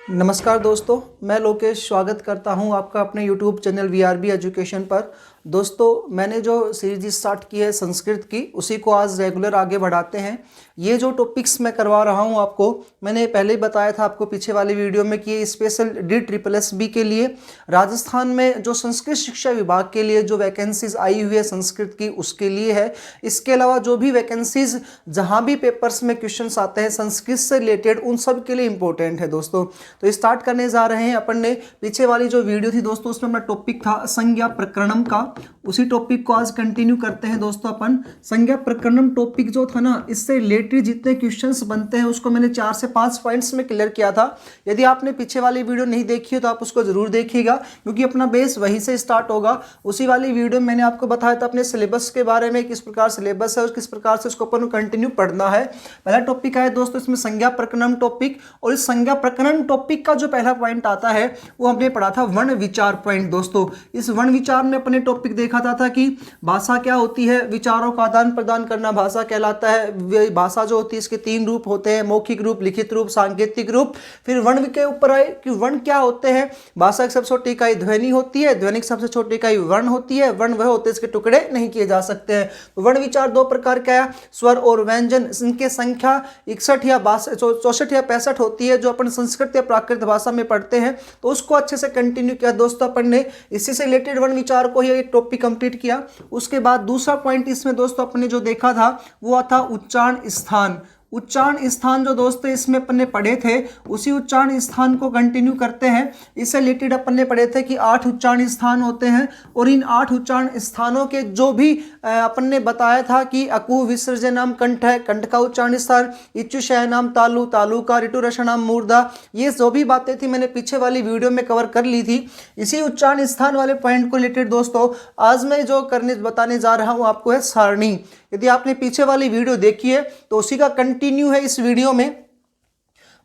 नमस्कार दोस्तों, मैं लोकेश स्वागत करता हूं आपका अपने YouTube चैनल VRB एजुकेशन पर। दोस्तों, मैंने जो सीरीज स्टार्ट की है संस्कृत की, उसी को आज रेगुलर आगे बढ़ाते हैं। ये जो टॉपिक्स मैं करवा रहा हूं आपको, मैंने पहले ही बताया था आपको पीछे वाली वीडियो में कि ये स्पेशल DSSB के लिए राजस्थान में जो संस्कृत शिक्षा विभाग के लिए जो वैकेंसीज आई हुई है संस्कृत की, उसके लिए है। इसके अलावा जो भी वैकेंसीज जहाँ भी पेपर्स में क्वेश्चन आते हैं संस्कृत से रिलेटेड, उन सब के लिए इंपॉर्टेंट है दोस्तों। तो स्टार्ट करने जा रहे हैं। अपन ने पीछे वाली जो वीडियो थी दोस्तों, उसमें अपना टॉपिक था संज्ञा प्रकरणम का, उसी टॉपिक को आज कंटिन्यू करते हैं दोस्तों। अपन संज्ञा प्रकरणम टॉपिक जो था ना, इससे रिलेटेड जितने क्वेश्चंस बनते हैं उसको मैंने 4 से 5 पॉइंट्स में क्लियर किया था। यदि आपने पीछे वाली वीडियो नहीं देखी है तो आप उसको जरूर देखिएगा, क्योंकि अपना बेस वहीं से स्टार्ट होगा। उसी वाली वीडियो में मैंने आपको बताया था अपने सिलेबस के बारे में, किस प्रकार सिलेबस है और किस प्रकार से उसको अपन कंटिन्यू पढ़ना है। पहला टॉपिक है दोस्तों इसमें संज्ञा प्रकरणम टॉपिक, और इस संज्ञा प्रकरण टॉपिक का जो पहला पॉइंट आता है वो हमने पढ़ा था वर्ण विचार पॉइंट। दोस्तों, इस वर्ण विचार में अपने टॉपिक देखा था कि भाषा क्या होती है, विचारों का आदान प्रदान करना भाषा कहलाता है। भाषा जो होती है इसके 3 रूप होते हैं, मौखिक रूप, लिखित रूप, सांकेतिक रूप। फिर वर्ण के ऊपर आए कि वर्ण क्या होते हैं। भाषा की सबसे छोटी इकाई ध्वनि होती है, ध्वनि की सबसे छोटी इकाई वर्ण होती है, वर्ण वह होते हैं इसके टुकड़े नहीं किए जा सकते हैं। वर्ण विचार 2 प्रकार का है, स्वर और व्यंजन। इनके संख्या 61 या 64 या 65 होती है, जो अपन संस्कृत या प्राकृत भाषा में पढ़ते हैं। तो उसको अच्छे से कंटिन्यू किया दोस्तों अपन ने, इसी से रिलेटेड वर्ण विचार को ही एक टॉपिक कंप्लीट किया। उसके बाद दूसरा पॉइंट इसमें दोस्तों अपन ने जो देखा था वो था उच्चारण स्थान। उच्चारण स्थान जो दोस्तों इसमें अपन ने पढ़े थे, उसी उच्चारण स्थान को कंटिन्यू करते हैं। इससे रिलेटेड अपन ने पढ़े थे कि 8 उच्चारण स्थान होते हैं, और इन 8 उच्चारण स्थानों के जो भी अपन ने बताया था कि अकु विसर्जनम कंठ है, कंठ का उच्चारण स्थान, इच्चुशयनम तालु, तालु का, ऋतुरशनम मूर्धा, ये जो भी बातें थी मैंने पीछे वाली वीडियो में कवर कर ली थी। इसी उच्चारण स्थान वाले पॉइंट को रिलेटेड दोस्तों आज मैं जो बताने जा रहा हूँ आपको है सारणी। यदि आपने पीछे वाली वीडियो देखी है तो उसी का कंटिन्यू है इस वीडियो में।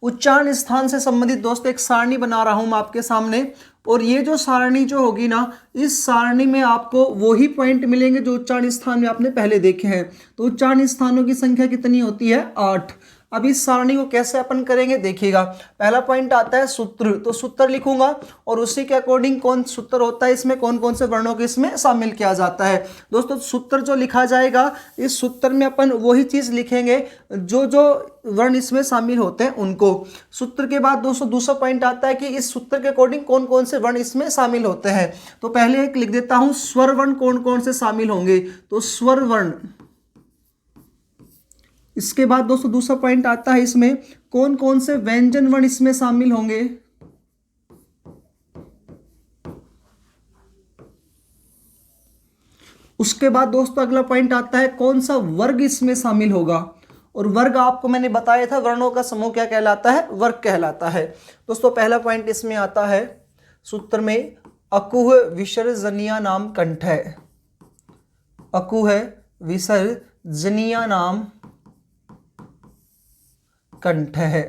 उच्चारण स्थान से संबंधित दोस्तों एक सारणी बना रहा हूं मैं आपके सामने, और ये जो सारणी जो होगी ना, इस सारणी में आपको वही पॉइंट मिलेंगे जो उच्चारण स्थान में आपने पहले देखे हैं। तो उच्चारण स्थानों की संख्या कितनी होती है? 8। अब इस सारणी को कैसे अपन करेंगे देखिएगा। पहला पॉइंट आता है सूत्र, तो सूत्र लिखूंगा और उसी के अकॉर्डिंग कौन सूत्र होता है, इसमें कौन कौन से वर्णों को इसमें शामिल किया जाता है। दोस्तों, सूत्र जो लिखा जाएगा, इस सूत्र में अपन वही चीज लिखेंगे जो जो वर्ण इसमें शामिल होते हैं उनको। सूत्र के बाद दोस्तों दूसरा पॉइंट आता है कि इस सूत्र के अकॉर्डिंग कौन कौन से वर्ण इसमें शामिल होते हैं। तो पहले एक लिख देता हूं, स्वर वर्ण कौन कौन से शामिल होंगे, तो स्वर वर्ण। इसके बाद दोस्तों दूसरा पॉइंट आता है इसमें कौन कौन से व्यंजन वर्ण इसमें शामिल होंगे। उसके बाद दोस्तों अगला पॉइंट आता है कौन सा वर्ग इसमें शामिल होगा, और वर्ग आपको मैंने बताया था वर्णों का समूह क्या कहलाता है, वर्ग कहलाता है। दोस्तों पहला पॉइंट इसमें आता है सूत्र में, अकुह विसर्जनीय नाम कंठ है। अकुह विसर्जनीय नाम कंठ है।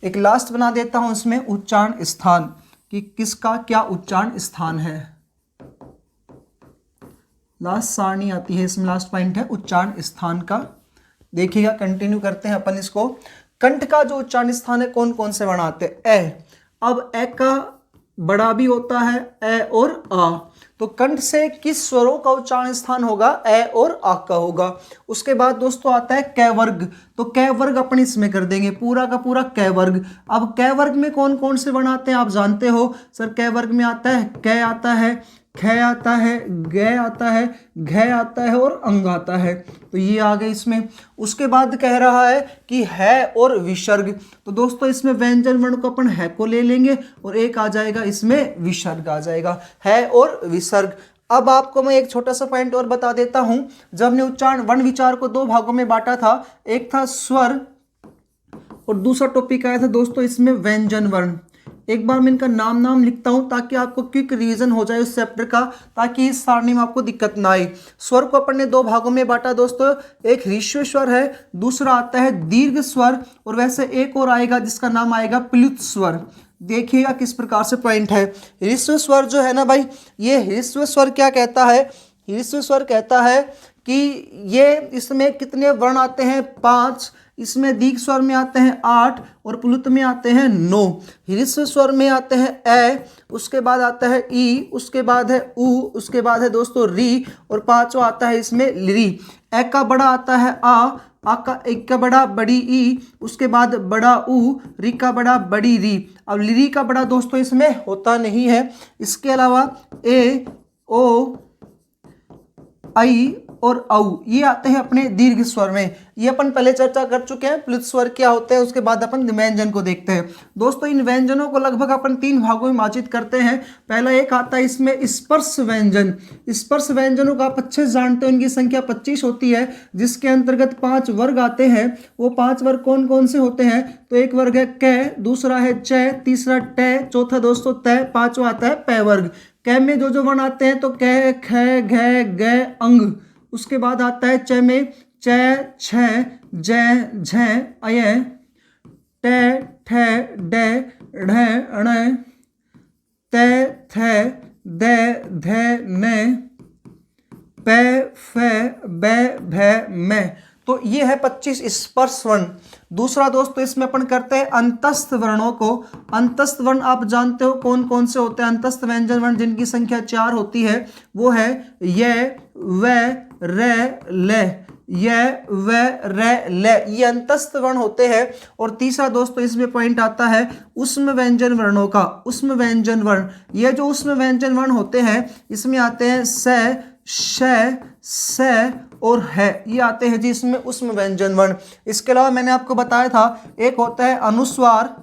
एक लास्ट बना देता हूं इसमें उच्चारण स्थान, कि किसका क्या उच्चारण स्थान है। लास्ट सारणी आती है इसमें, लास्ट पॉइंट है उच्चारण स्थान का। देखिएगा, कंटिन्यू करते हैं अपन इसको। कंठ का जो उच्चारण स्थान है कौन कौन से वर्ण आते हैं? ए। अब ए का बड़ा भी होता है, ए और आ। तो कंठ से किस स्वरों का उच्चारण स्थान होगा? ए और आ का होगा। उसके बाद दोस्तों आता है कै वर्ग, तो कै वर्ग अपन इसमें कर देंगे, पूरा का पूरा कै वर्ग। अब कै वर्ग में कौन कौन से वर्ण आते हैं आप जानते हो सर। कै वर्ग में आता है कै आता है, ख आता है, ग आता है, घ आता है और अंग आता है। तो ये आ गए इसमें। उसके बाद कह रहा है कि है और विसर्ग, तो दोस्तों इसमें व्यंजन वर्ण को अपन है को ले लेंगे और एक आ जाएगा इसमें विसर्ग आ जाएगा, है और विसर्ग। अब आपको मैं एक छोटा सा पॉइंट और बता देता हूं। जब हमने उच्चारण वर्ण विचार को 2 भागों में बांटा था, एक था स्वर और दूसरा टॉपिक आया था दोस्तों इसमें व्यंजन वर्ण। एक बार मैं इनका नाम लिखता हूं ताकि आपको क्विक रिवीजन हो जाए उस चैप्टर का, ताकि इस सारणी में आपको दिक्कत ना आए। स्वर को अपन ने 2 भागों में बांटा दोस्तों, एक ह्रस्व स्वर है, दूसरा आता है दीर्घ स्वर, और वैसे एक और आएगा जिसका नाम आएगा प्लुत स्वर। देखिएगा किस प्रकार से पॉइंट है। ह्रस्व स्वर जो है ना भाई, ये ह्रस्व स्वर क्या कहता है? ह्रस्व स्वर कहता है कि ये इसमें कितने वर्ण आते हैं? 5। इसमें दीर्घ स्वर में आते हैं 8 और प्लुत में आते हैं 9। ह्रस्व स्वर में आते हैं ए, उसके बाद आता है ई, उसके बाद है उ, उसके बाद है दोस्तों री और पांचवा आता है इसमें री। ए का बड़ा आता है आ का एक का बड़ा बड़ी ई, उसके बाद बड़ा उ, री का बड़ा बड़ी री। अब ली का बड़ा दोस्तों इसमें होता नहीं है। इसके अलावा ए, ओ, आई और औ ये आते हैं अपने दीर्घ स्वर में। ये अपन पहले चर्चा कर चुके हैं प्लुत स्वर क्या होते हैं, उसके बाद अपन व्यंजन को देखते हैं। दोस्तों इन व्यंजनों को लगभग अपन 3 भागों में विभाजित करते हैं। पहला एक आता है इसमें स्पर्श व्यंजन। स्पर्श व्यंजनों को आप अच्छे से जानते हैं, उनकी संख्या 25 होती है, जिसके अंतर्गत 5 वर्ग आते हैं। वो 5 वर्ग कौन कौन से होते हैं? तो एक वर्ग है क, दूसरा है च, तीसरा ट, चौथा दोस्तों त, पांचवा आता है पै वर्ग। क में जो वर्ण आते हैं तो क, ख, घ, ग, अंग। उसके बाद आता है च में च, छ, ज, झ, अय, ट, ठ, ड, ढ, ण, त, थ, द, ध, न, प, फ, ब, भ, म। तो ये है 25 स्पर्श वर्ण। दूसरा दोस्तों इसमें अपन करते हैं अंतस्थ वर्णों को। अंतस्थ वर्ण आप जानते हो कौन कौन से होते हैं? अंतस्थ व्यंजन वर्ण जिनकी संख्या 4 होती है वो है य, व, र, ल। य, व, र, ल, ये अंतस्थ वर्ण होते हैं। और तीसरा दोस्तों इसमें पॉइंट आता है उष्म व्यंजन वर्णों का। उष्म व्यंजन वर्ण, ये जो उष्म व्यंजन वर्ण होते हैं इसमें आते हैं स, श, स और है, ये आते हैं जी इसमें उष्म व्यंजन वर्ण। इसके अलावा मैंने आपको बताया था एक होता है अनुस्वार,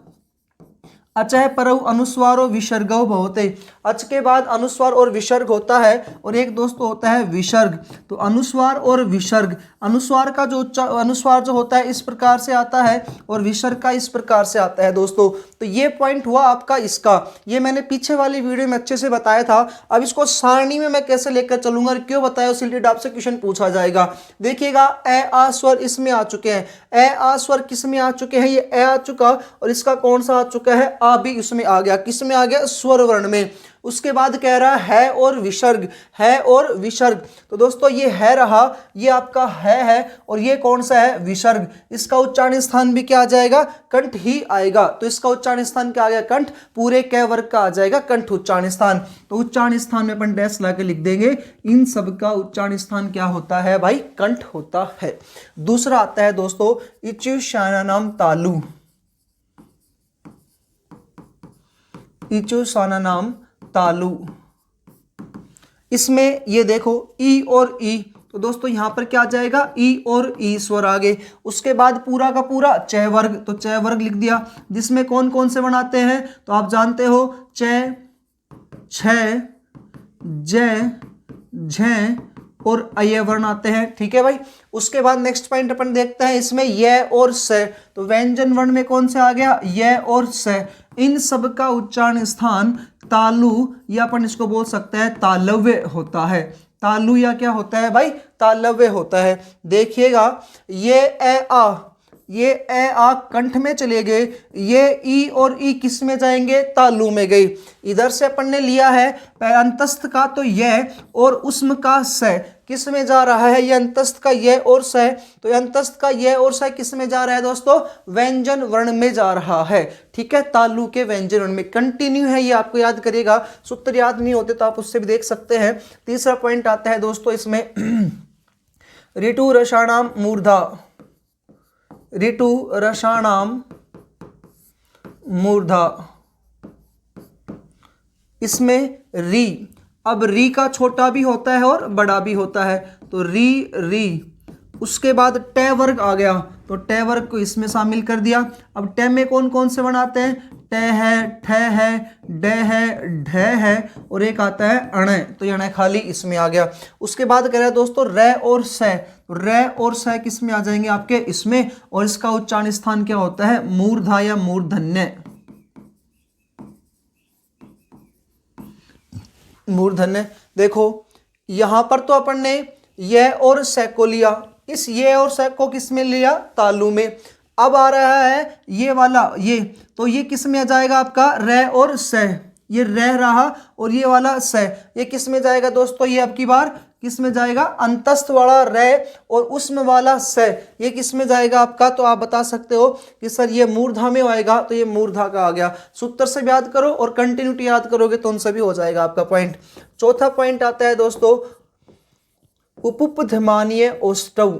अचः परौ अनुस्वारो विसर्गो भवते। अच के बाद अनुस्वार और विसर्ग होता है, और एक दोस्तों होता है विसर्ग। तो अनुस्वार और विसर्ग, अनुस्वार का जो अनुस्वार जो होता है इस प्रकार से आता है और विसर्ग का इस प्रकार से आता है दोस्तों। तो ये पॉइंट हुआ आपका इसका, ये मैंने पीछे वाली वीडियो में अच्छे से बताया था। अब इसको सारणी में मैं कैसे लेकर चलूंगा और क्यों बताया उस रिलेटेड आपसे क्वेश्चन पूछा जाएगा। देखिएगा ए आ स्वर इसमें आ चुके हैं, ए आ स्वर किस में आ चुके हैं? ये ए आ चुका, और इसका कौन सा आ चुका है? आ भी इसमें आ गया। किस में आ गया? स्वर वर्ण में। उसके बाद कह रहा है और विसर्ग, है और विसर्ग। तो दोस्तों ये है रहा, ये आपका है और ये कौन सा है? विसर्ग। इसका उच्चारण स्थान भी क्या आ जाएगा? कंठ ही आएगा। तो इसका उच्चारण स्थान क्या आ गया? कंठ। पूरे क वर्ग का आ जाएगा कंठ उच्चारण स्थान। तो उच्चारण स्थान में अपन डैश ला के लिख देंगे। इन सब का उच्चारण स्थान क्या होता है भाई? कंठ होता है। दूसरा आता है दोस्तों इचुशानानाम तालु। इचुशानानाम तालु, इसमें ये देखो ई और ई, तो दोस्तों यहां पर क्या आ जाएगा? ई और ई स्वर आ गए। उसके बाद पूरा का पूरा च वर्ग, तो च वर्ग लिख दिया, जिसमें कौन कौन से वर्ण आते हैं? तो आप जानते हो च, छ, ज, झ और अय वर्ण आते हैं। ठीक है भाई। उसके बाद नेक्स्ट पॉइंट अपन देखते हैं इसमें य और स। तो व्यंजन वर्ण में कौन से आ गया? य और स। इन सब का उच्चारण स्थान तालु, या अपन इसको बोल सकते हैं तालव्य होता है। तालु या क्या होता है भाई? तालव्य होता है। देखिएगा ये ए आ, ये ए आ कंठ में चले गए, ये ई और ई किस में जाएंगे? तालु में गई। इधर से अपन ने लिया है अंतस्थ का तो ये, और उष्म का स किस में जा रहा है? ये अंतस्थ का ये और स। तो अंतस्थ का ये और स किस में जा रहा है दोस्तों? व्यंजन वर्ण में जा रहा है। ठीक है, तालु के व्यंजन वर्ण में। कंटिन्यू है ये, आपको याद करिएगा। सूत्र याद नहीं होते तो आप उससे भी देख सकते हैं। तीसरा पॉइंट आता है दोस्तों इसमें ऋतु रसाणाम मूर्धा। ऋतु रसाणाम मूर्धा, इसमें री। अब री का छोटा भी होता है और बड़ा भी होता है, तो री। उसके बाद ट वर्ग आ गया, तो ट वर्ग को इसमें शामिल कर दिया। अब ट में कौन कौन से वर्ण आते हैं? ट है, ठ है, ड है, ढ है और एक आता है अण, तो अण खाली इसमें आ गया। उसके बाद कह रहा है दोस्तों र और स। र और स किस में आ जाएंगे? आपके इसमें, और इसका उच्चारण स्थान क्या होता है? मूर्धा या मूर्धन्य। मूर्धन्य। देखो यहां पर तो अपन ने ये और स को लिया, इस ये और स को किस में लिया? तालु में। अब आ रहा है ये वाला ये, तो ये किस में आ जाएगा आपका? र और स। ये रह रहा और ये वाला स, ये किस में जाएगा दोस्तों? ये अब की बार किस में जाएगा, अंतस्थ वाला रे और उष्म वाला स, ये किस में जाएगा आपका। तो आप बता सकते हो कि सर ये मूर्धा में आएगा, तो ये मूर्धा का आ गया। सूत्र से याद करो और कंटिन्यूटी याद करोगे तो उनसे भी हो जाएगा आपका पॉइंट। चौथा पॉइंट आता है दोस्तों उपपधमानीय औष्ठव।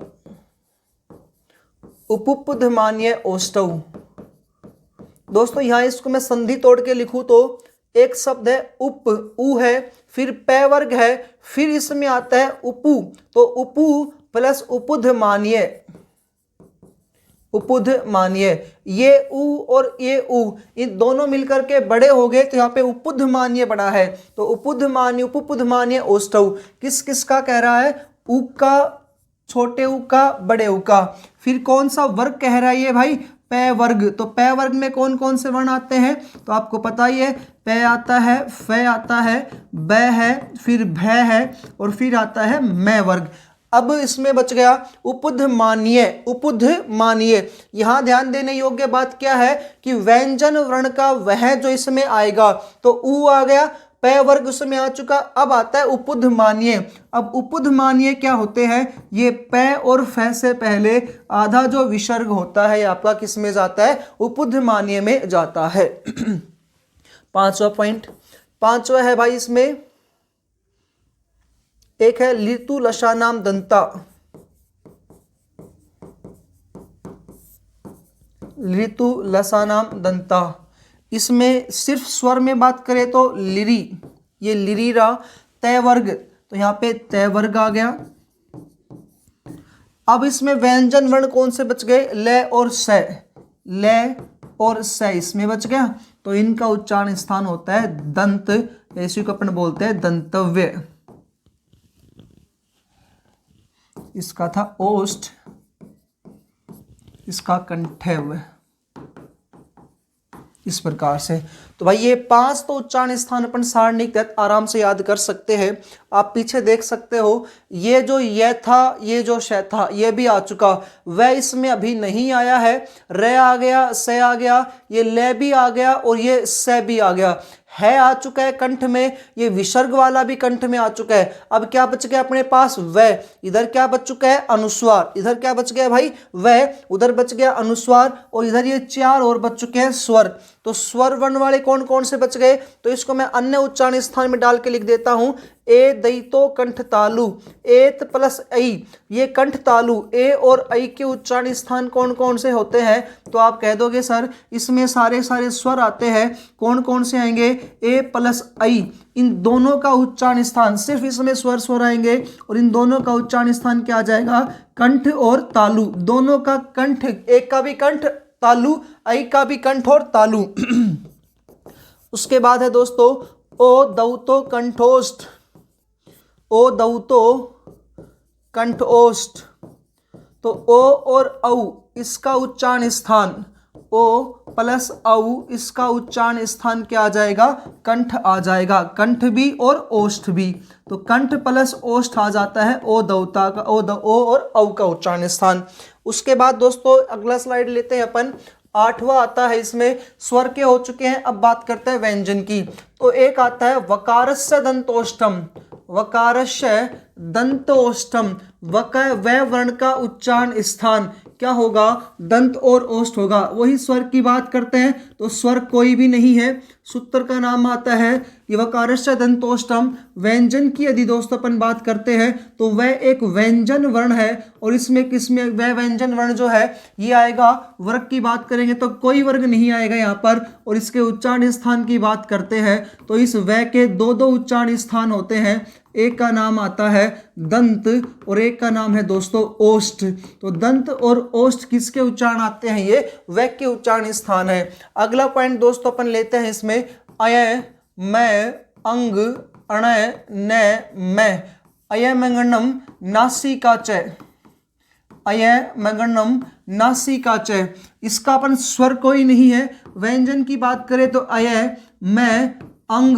उपपधमानीय औष्ठव दोस्तों, यहां इसको मैं संधि तोड़ के लिखूं तो एक शब्द है उप, उ है, फिर पै वर्ग है, फिर इसमें आता है उपु, तो उपु प्लस उपधमानीय। उपधमानीय, ये उ और ये उ इन दोनों मिलकर के बड़े हो गए, तो यहाँ पे उपधमानीय बना है। तो उपधमानीय उपपधमानीय औष्ठव किस किस का कह रहा है, उ का, छोटे उ का, बड़े उ का। फिर कौन सा वर्ग कह रहा है ये भाई, पै वर्ग। तो पै वर्ग में कौन कौन से वर्ण आते हैं, तो आपको पता ही है, पै आता है, फै आता है, बै है, फिर भै है और फिर आता है मै वर्ग। अब इसमें बच गया उपधमानीय। उपधमानीय, यहां ध्यान देने योग्य बात क्या है कि व्यंजन वर्ण का वह जो इसमें आएगा, तो उ आ गया, पै वर्ग उसमें आ चुका, अब आता है उपधमानीय। अब उपधमानीय क्या होते हैं, ये पै और फै से पहले आधा जो विसर्ग होता है आपका किस में जाता है, उपधमानीय में जाता है। पांचवा पॉइंट, पांचवा है भाई इसमें एक है लितु लशानाम दंता। लितु लसानाम दंता, इसमें सिर्फ स्वर में बात करें तो लिरी, ये लिरी रहा। तय वर्ग, तो यहाँ पे तय वर्ग आ गया। अब इसमें व्यंजन वर्ण कौन से बच गए, ले और से, ले और से इसमें बच गया, तो इनका उच्चारण स्थान होता है दंत, ऐसे को अपन बोलते हैं दंतव्य। इसका था ओष्ठ, इसका कंठव्य, इस प्रकार से। तो भाई ये 5 तो उच्चारण स्थान अपन सारणी के तहत आराम से याद कर सकते हैं। आप पीछे देख सकते हो, ये जो ये था, ये जो श था, ये भी आ चुका, वह इसमें अभी नहीं आया है। रे आ गया, से आ गया, ये ले भी आ गया और ये से भी आ गया, है आ चुका है कंठ में, ये विसर्ग वाला भी कंठ में आ चुका है। अब क्या बच गया अपने पास, वह, इधर क्या बच चुका है, अनुस्वार, इधर क्या बच गया भाई, वह, उधर बच गया अनुस्वार, और इधर ये 4 और बच चुके हैं स्वर। तो स्वर वर्ण वाले कौन कौन से बच गए, तो इसको मैं अन्य उच्चारण स्थान में डाल के लिख देता हूं, ए दईतो कंठ तालु, एत प्लस ऐ, ये कंठ तालु, ए और ऐ के उच्चारण स्थान कौन कौन से होते हैं, तो आप कह दोगे सर इसमें सारे सारे स्वर आते हैं, कौन कौन से आएंगे, ए प्लस ऐ, इन दोनों का उच्चारण स्थान, सिर्फ इसमें स्वर स्वर आएंगे और इन दोनों का उच्चारण स्थान क्या आ जाएगा, कंठ और तालु, दोनों का कंठ, एक का भी कंठ तालु, ऐ का भी कंठ और तालु। उसके बाद है दोस्तों ओ दौतो कंठोष्ठ, ओ दौतो कंठोष्ठ, तो ओ और औ इसका उच्चारण स्थान, ओ प्लस औ इसका उच्चारण स्थान क्या आ जाएगा, कंठ आ जाएगा, कंठ भी और ओष्ठ भी, तो कंठ प्लस ओष्ठ आ जाता है ओ दौता का, ओ और औ का उच्चारण स्थान। उसके बाद दोस्तों अगला स्लाइड लेते हैं अपन, 8वां आता है, इसमें स्वर के हो चुके हैं, अब बात करते हैं व्यंजन की। तो एक आता है वकारस्य दंतोष्ठम, वकारस्य दंतोष्ठम, वह वर्ण का उच्चारण स्थान क्या होगा, दंत और ओष्ठ होगा। वही स्वर की बात करते हैं तो स्वर कोई भी नहीं है, सूत्र का नाम आता है ये वकारस्य दंतोष्ठम। व्यंजन की यदि दोस्तों अपन बात करते हैं तो वह एक व्यंजन वर्ण है, और इसमें किसमें वह व्यंजन वर्ण जो है ये आएगा, वर्ग की बात करेंगे तो कोई वर्ग नहीं आएगा यहाँ पर, और इसके उच्चारण स्थान की बात करते हैं तो इस वह के दो उच्चारण स्थान होते हैं, एक का नाम आता है दंत और एक का नाम है दोस्तों ओष्ठ। तो दंत और ओष्ठ किसके उच्चारण आते हैं, ये वह के उच्चारण स्थान है। अगला पॉइंट दोस्तों अपन लेते हैं इसमें, अय मैं अंग अणय न मैं, अय मंगनम नासिका च, अय मंगनम नासिका च, इसका अपन स्वर कोई नहीं है। व्यंजन की बात करें तो अय मैं अंग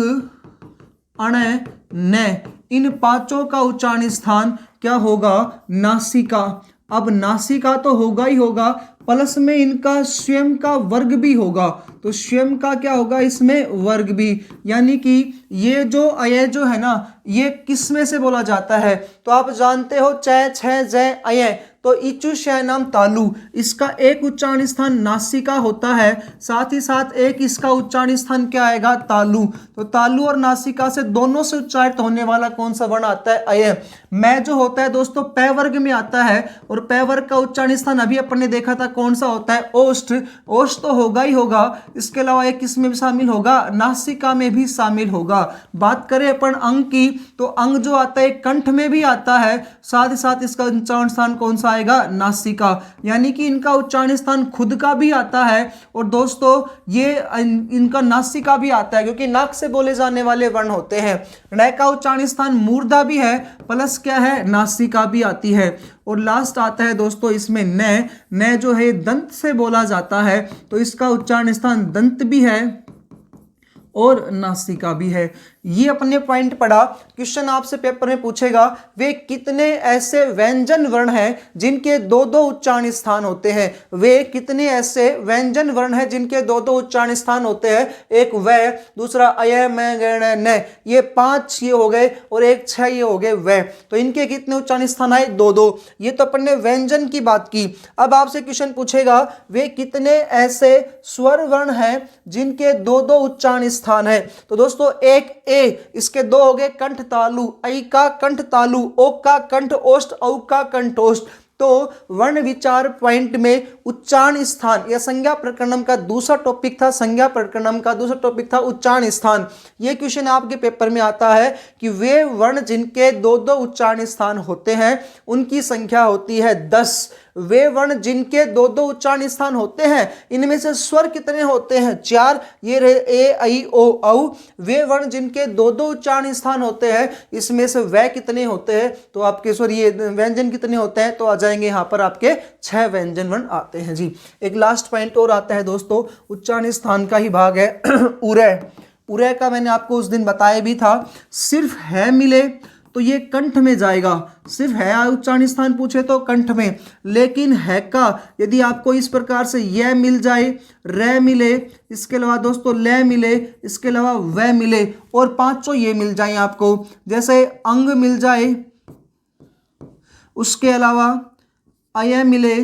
अणय न, इन 5 का उच्चारण स्थान क्या होगा, नासिका। अब नासिका तो होगा ही होगा, प्लस में इनका स्वयं का वर्ग भी होगा, तो स्वयं का क्या होगा इसमें वर्ग भी, यानी कि ये जो अय जो है ना ये किस में से बोला जाता है, तो आप जानते हो चय छय जय अय, तो इचु शयनम तालु, इसका एक उच्चारण स्थान नासिका होता है, साथ ही साथ एक इसका उच्चारण स्थान क्या आएगा तालु, तो तालु और नासिका से दोनों से उच्चारित होने वाला कौन सा वर्ण आता है अय। मैं जो होता है दोस्तों पै वर्ग में आता है, और पै वर्ग का उच्चारण स्थान अभी अपन ने देखा था कौन सा होता है ओष्ठ, ओष्ठ तो होगा ही होगा, इसके अलावा एक किस में भी शामिल होगा नासिका में भी शामिल होगा। बात करें अपन अंग की, तो अंग जो आता है कंठ में भी आता है, साथ ही साथ इसका उच्चारण स्थान कौन सा आएगा नासिका, यानी कि इनका उच्चारण स्थान खुद का भी आता है, और दोस्तों ये इनका नासिका भी आता है क्योंकि नाक से बोले जाने वाले वर्ण होते हैं। ण का उच्चारण स्थान मूर्धा भी है, प्लस क्या है नासिका भी आती है, और लास्ट आता है दोस्तों इसमें न जो है दंत से बोला जाता है, तो इसका उच्चारण स्थान दंत भी है और नासिका भी है। ये अपने पॉइंट पढ़ा। क्वेश्चन आपसे पेपर में पूछेगा वे कितने ऐसे व्यंजन वर्ण हैं जिनके दो दो उच्चारण स्थान होते हैं, वे कितने ऐसे व्यंजन वर्ण हैं जिनके दो दो उच्चारण स्थान होते हैं, एक व, दूसरा अय मैं गण न, ये 5 ये हो गए और एक 6 ये हो गए व, तो इनके कितने उच्चारण स्थान आए दो दो। ये तो अपन ने व्यंजन की बात की। अब आपसे क्वेश्चन पूछेगा वे कितने ऐसे स्वर वर्ण हैं जिनके दो दो उच्चारण स्थान है, तो दोस्तों एक इसके दो हो गए कंठ तालु, ऐ का कंठ तालु, ओ का कंठ ओष्ठ, औ का कंठ ओष्ठ। तो वर्ण विचार पॉइंट में उच्चारण स्थान, यह संज्ञा प्रकरणम का दूसरा टॉपिक था, संज्ञा प्रकरणम का दूसरा टॉपिक था उच्चारण स्थान। यह क्वेश्चन आपके पेपर में आता है कि वे वर्ण जिनके दो दो उच्चारण स्थान होते हैं उनकी संख्या होती है 10। वे वर्ण जिनके दो दो उच्चारण स्थान होते हैं इनमें से स्वर कितने होते हैं 4, ये रहे ए ऐ ओ औ। वे वर्ण जिनके दो दो उच्चारण स्थान होते हैं इसमें से वे कितने होते हैं, तो आपके स्वर ये व्यंजन कितने होते हैं, तो आ जाएंगे यहाँ पर आपके 6 व्यंजन वर्ण आते हैं जी। एक लास्ट पॉइंट और आता है दोस्तों, उच्चारण स्थान का ही भाग है उरय। उरय का मैंने आपको उस दिन बताया भी था, सिर्फ है मिले तो ये कंठ में जाएगा, सिर्फ है उच्चारण स्थान पूछे तो कंठ में, लेकिन है का यदि आपको इस प्रकार से यह मिल जाए, रे मिले, इसके अलावा दोस्तों ले मिले, इसके अलावा वह मिले, और 5 ये मिल जाए आपको, जैसे अंग मिल जाए, उसके अलावा अय मिले,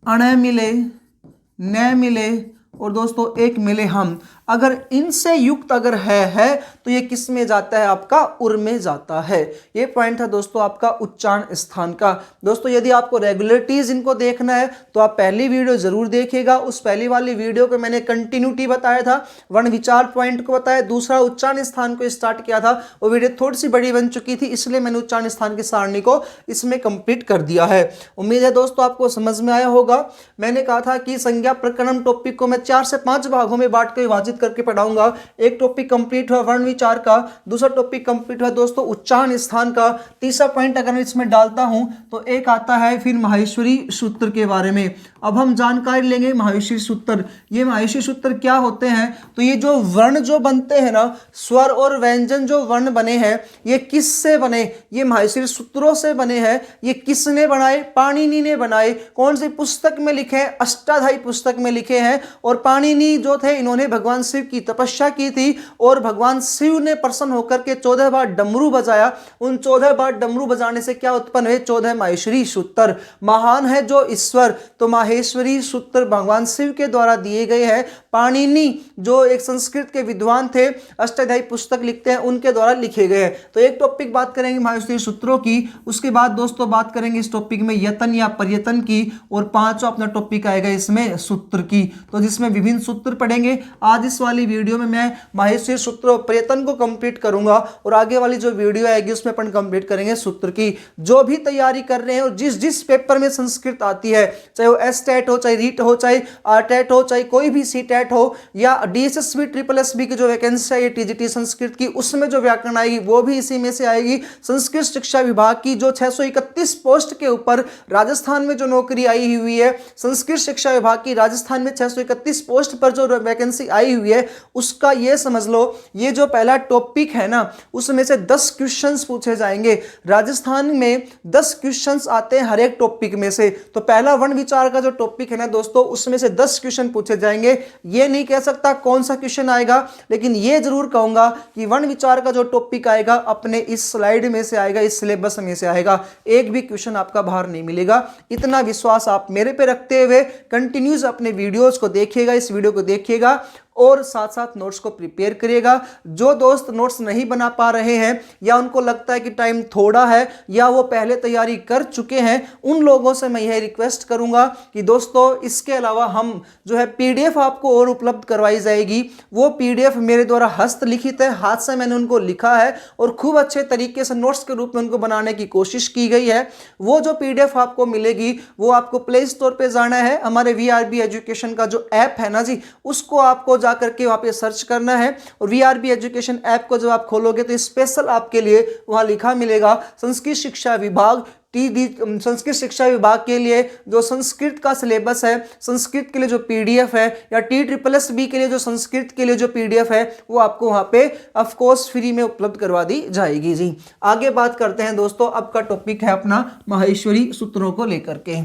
अण मिले, न मिले, और दोस्तों एक मिले हम, अगर इनसे युक्त अगर है तो ये किस में जाता है आपका उर में जाता है। ये पॉइंट है दोस्तों आपका उच्चारण स्थान का। दोस्तों यदि आपको रेगुलरिटीज इनको देखना है तो आप पहली वीडियो जरूर देखिएगा। उस पहली वाली वीडियो पे मैंने कंटिन्यूटी बताया था, वर्ण विचार पॉइंट को बताया, दूसरा उच्चारण स्थान को स्टार्ट किया था। वो वीडियो थोड़ी सी बड़ी बन चुकी थी इसलिए मैंने उच्चारण स्थान की सारणी को इसमें कंप्लीट कर दिया है। उम्मीद है दोस्तों आपको समझ में आया होगा। मैंने कहा था कि संज्ञा प्रकरण टॉपिक को मैं 4 से 5 भागों में बांट के विभाजित करके पढ़ाऊंगा। एक टॉपिक कंप्लीट हुआ वर्ण विचार का, दूसरा टॉपिक कंप्लीट हुआ दोस्तों उच्चारण स्थान का, तीसरा पॉइंट अगर मैं इसमें डालता हूं तो एक आता है फिर माहेश्वरी सूत्र के बारे में। अब हम जानकारी लेंगे माहेश्वरी सूत्र। ये माहेश्वरी सूत्र क्या होते हैं, तो ये जो वर्ण जो बनते हैं ना, स्वर और व्यंजन जो वर्ण बने हैं ये किस से बने, ये माहेश्वरी सूत्रों से बने हैं। ये किसने बनाए, पाणिनि ने बनाए। कौन सी पुस्तक में लिखे, अष्टाध्यायी पुस्तक में लिखे हैं। और पाणिनि जो थे इन्होंने भगवान शिव की तपस्या की थी और भगवान शिव ने प्रसन्न होकर के 14 बार डमरू बजाया। उन 14 बार डमरू बजाने से क्या उत्पन्न हुए, 14 माहेश्वरी सूत्र। महान है जो ईश्वर, तो माहेश्वरी सूत्र भगवान शिव के द्वारा दिए गए हैं। पाणिनि जो एक संस्कृत के विद्वान थे, अष्टाध्यायी पुस्तक लिखते हैं, उनके द्वारा लिखे गए हैं। तो एक टॉपिक बात करेंगे माहेश्वरी सूत्रों की, उसके बाद दोस्तों बात करेंगे इस टॉपिक में यतन या पर्यतन की, और 5वां अपना टॉपिक आएगा इसमें सूत्र की, तो जिसमें विभिन्न सूत्र पढ़ेंगे। आज इस वाली वीडियो में मैं माहेश्वरी सूत्र और पर्यतन को कंप्लीट करूंगा और आगे वाली जो वीडियो आएगी उसमें अपन कंप्लीट करेंगे सूत्र की। जो भी तैयारी कर रहे हैं और जिस जिस पेपर में संस्कृत आती है, चाहे वो एसटेट हो, चाहे रीट हो, चाहे आरटेट हो, चाहे कोई भी सीटेट हो, या डीएसएसबी ट्रिपल एसबी की जो वैकेंसी है टीजीटी संस्कृत की, उसमें जो व्याकरण आएगी वो भी इसी में से आएगी। संस्कृत शिक्षा विभाग की जो 631 पोस्ट के ऊपर राजस्थान में जो नौकरी आई हुई है, संस्कृत शिक्षा विभाग की राजस्थान में 631 पोस्ट पर जो वैकेंसी आई हुई है उसका ये समझ लो, ये जो पहला टॉपिक है ना उसमें से 10 क्वेश्चंस पूछे जाएंगे। राजस्थान में 10 क्वेश्चंस आते हैं हर एक टॉपिक में से। तो पहला वन विचार का जो टॉपिक है ना दोस्तों, उसमें से 10 क्वेश्चन पूछे जाएंगे। ये नहीं कह सकता कौन सा क्वेश्चन आएगा, लेकिन ये जरूर कहूंगा कि वन विचार का जो टॉपिक आएगा अपने इस स्लाइड में से आएगा, इस सिलेबस में से आएगा। एक भी क्वेश्चन आपका बाहर नहीं मिलेगा। इतना विश्वास आप मेरे पे रखते हुए कंटिन्यूस अपने वीडियोस को देखिएगा, इस वीडियो को देखिएगा और साथ साथ नोट्स को प्रिपेयर करिएगा। जो दोस्त नोट्स नहीं बना पा रहे हैं या उनको लगता है कि टाइम थोड़ा है या वो पहले तैयारी कर चुके हैं, उन लोगों से मैं यह रिक्वेस्ट करूंगा कि दोस्तों इसके अलावा हम जो है पीडीएफ आपको और उपलब्ध करवाई जाएगी। वो पीडीएफ मेरे द्वारा हस्तलिखित है, हाथ से मैंने उनको लिखा है और खूब अच्छे तरीके से नोट्स के रूप में उनको बनाने की कोशिश की गई है। वो जो पीडीएफ आपको मिलेगी वो आपको प्ले स्टोर पर जाना है, हमारे वीआरबी एजुकेशन का जो ऐप है ना जी, उसको आपको करके वहां पे सर्च करना है और वीआरबी एजुकेशन ऐप को जब आप खोलोगे तो स्पेशल आपके लिए वहां लिखा मिलेगा संस्कृत शिक्षा विभाग संस्कृत शिक्षा विभाग के लिए जो संस्कृत का सिलेबस है, संस्कृत के लिए जो पीडीएफ है, या TSSB के लिए जो संस्कृत के लिए जो पीडीएफ है, वो आपको वहां पे ऑफ कोर्स फ्री में उपलब्ध करवा दी जाएगी जी। आगे बात करते हैं दोस्तों, अब का टॉपिक है अपना माहेश्वरी सूत्रों को लेकर के।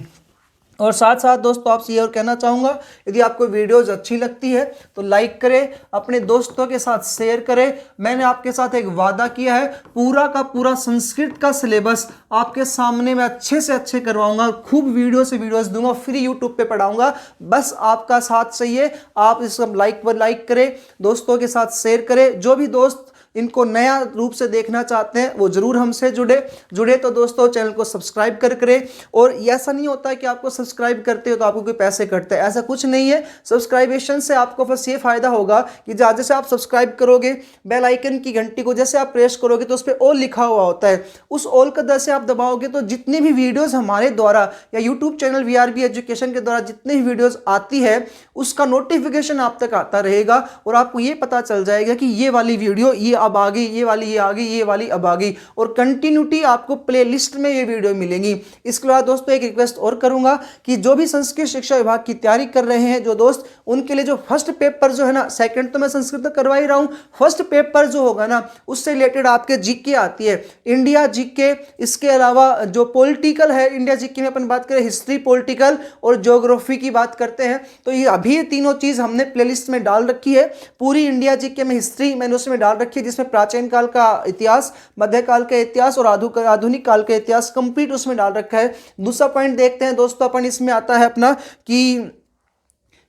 और साथ साथ दोस्तों आपसे ये और कहना चाहूँगा, यदि आपको वीडियोज़ अच्छी लगती है तो लाइक करें, अपने दोस्तों के साथ शेयर करें। मैंने आपके साथ एक वादा किया है, पूरा का पूरा संस्कृत का सिलेबस आपके सामने मैं अच्छे से अच्छे करवाऊंगा, खूब वीडियो से वीडियोज़ दूंगा, फ्री यूट्यूब पे पढ़ाऊंगा। बस आपका साथ चाहिए, आप इस सब लाइक पर लाइक करें, दोस्तों के साथ शेयर करें। जो भी दोस्त इनको नया रूप से देखना चाहते हैं वो जरूर हमसे जुड़े तो दोस्तों चैनल को सब्सक्राइब करें। और ऐसा नहीं होता है कि आपको सब्सक्राइब करते हो तो आपको कोई पैसे कटते हैं, ऐसा कुछ नहीं है। सब्सक्राइबेशन से आपको बस ये फायदा होगा कि जैसे आप सब्सक्राइब करोगे, बेल आइकन की घंटी को जैसे आप प्रेस करोगे तो उस पर ऑल लिखा हुआ होता है, उस ऑल का जैसे आप दबाओगे तो जितनी भी वीडियोज़ हमारे द्वारा या यूट्यूब चैनल वीआरबी एजुकेशन के द्वारा जितनी भी वीडियोज़ आती है उसका नोटिफिकेशन आप तक आता रहेगा और आपको ये पता चल जाएगा कि ये वाली वीडियो ये अब आ गई, ये वाली ये आ गई, ये वाली अब आ गई, और कंटिन्यूटी आपको प्लेलिस्ट में ये वीडियो मिलेंगी। इसके बाद दोस्तों एक रिक्वेस्ट और करूंगा कि जो भी संस्कृत शिक्षा विभाग की तैयारी कर रहे हैं जो दोस्त, उनके लिए जो फर्स्ट पेपर जो है ना, सेकंड तो मैं संस्कृत करवा ही रहा हूं, फर्स्ट पेपर जो होगा ना उससे रिलेटेड आपके जीके आती है, इंडिया जीके। इसके अलावा जो पॉलिटिकल है, इंडिया जीके में अपन बात करें हिस्ट्री, पॉलिटिकल और ज्योग्राफी की बात करते हैं, तो ये अभी तीनों चीज हमने प्लेलिस्ट में डाल रखी है। पूरी इंडिया जीके में हिस्ट्री मैंने उसमें डाल रखी है, जिसमें प्राचीन काल का इतिहास, मध्यकाल का इतिहास और आधुनिक काल का इतिहास कंप्लीट उसमें डाल रखा है। दूसरा पॉइंट देखते हैं दोस्तों, अपन इसमें आता है अपना कि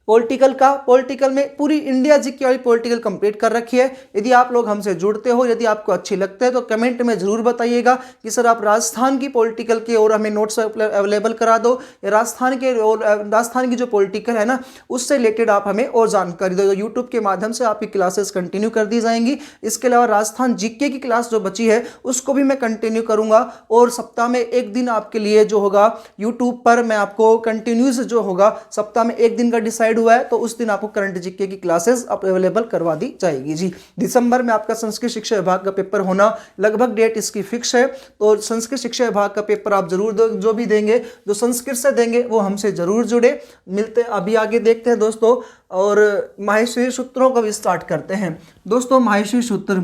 पॉलिटिकल में पूरी इंडिया जीके वाली पॉलिटिकल कंप्लीट कर रखी है। यदि आप लोग हमसे जुड़ते हो, यदि आपको अच्छी लगते हैं तो कमेंट में जरूर बताइएगा कि सर आप राजस्थान की पॉलिटिकल की और हमें नोट्स अवेलेबल करा दो, या राजस्थान की जो पॉलिटिकल है ना उससे रिलेटेड आप हमें और जानकारी दो। यूट्यूब के माध्यम से आपकी क्लासेस कंटिन्यू कर दी जाएंगी। इसके अलावा राजस्थान जीके की क्लास जो बची है उसको भी मैं कंटिन्यू करूंगा, और सप्ताह में एक दिन आपके लिए जो होगा यूट्यूब पर मैं आपको कंटिन्यूस जो होगा, सप्ताह में एक दिन का डिसाइड हुआ है तो उस दिन आपको करंट जीके की क्लासेस अवेलेबल करवा दी जाएगी जी। दिसंबर में आपका संस्कृत शिक्षा विभाग का पेपर होना लगभग डेट इसकी फिक्स है, तो संस्कृत शिक्षा विभाग का पेपर आप जरूर जो भी देंगे, जो संस्कृत से देंगे वो हमसे जरूर जुड़े। मिलते अभी आगे देखते हैं दोस्तों, और माहेश्वरी सूत्रों को भी स्टार्ट करते हैं दोस्तों। माहेश्वरी सूत्र,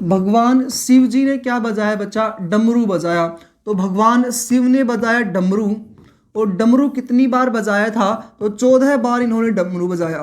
भगवान शिव जी ने क्या बजाया बच्चा? डमरू बजाया। तो भगवान शिव ने बजाया डमरू, और डमरू कितनी बार बजाया था? तो 14 बार इन्होंने डमरू बजाया।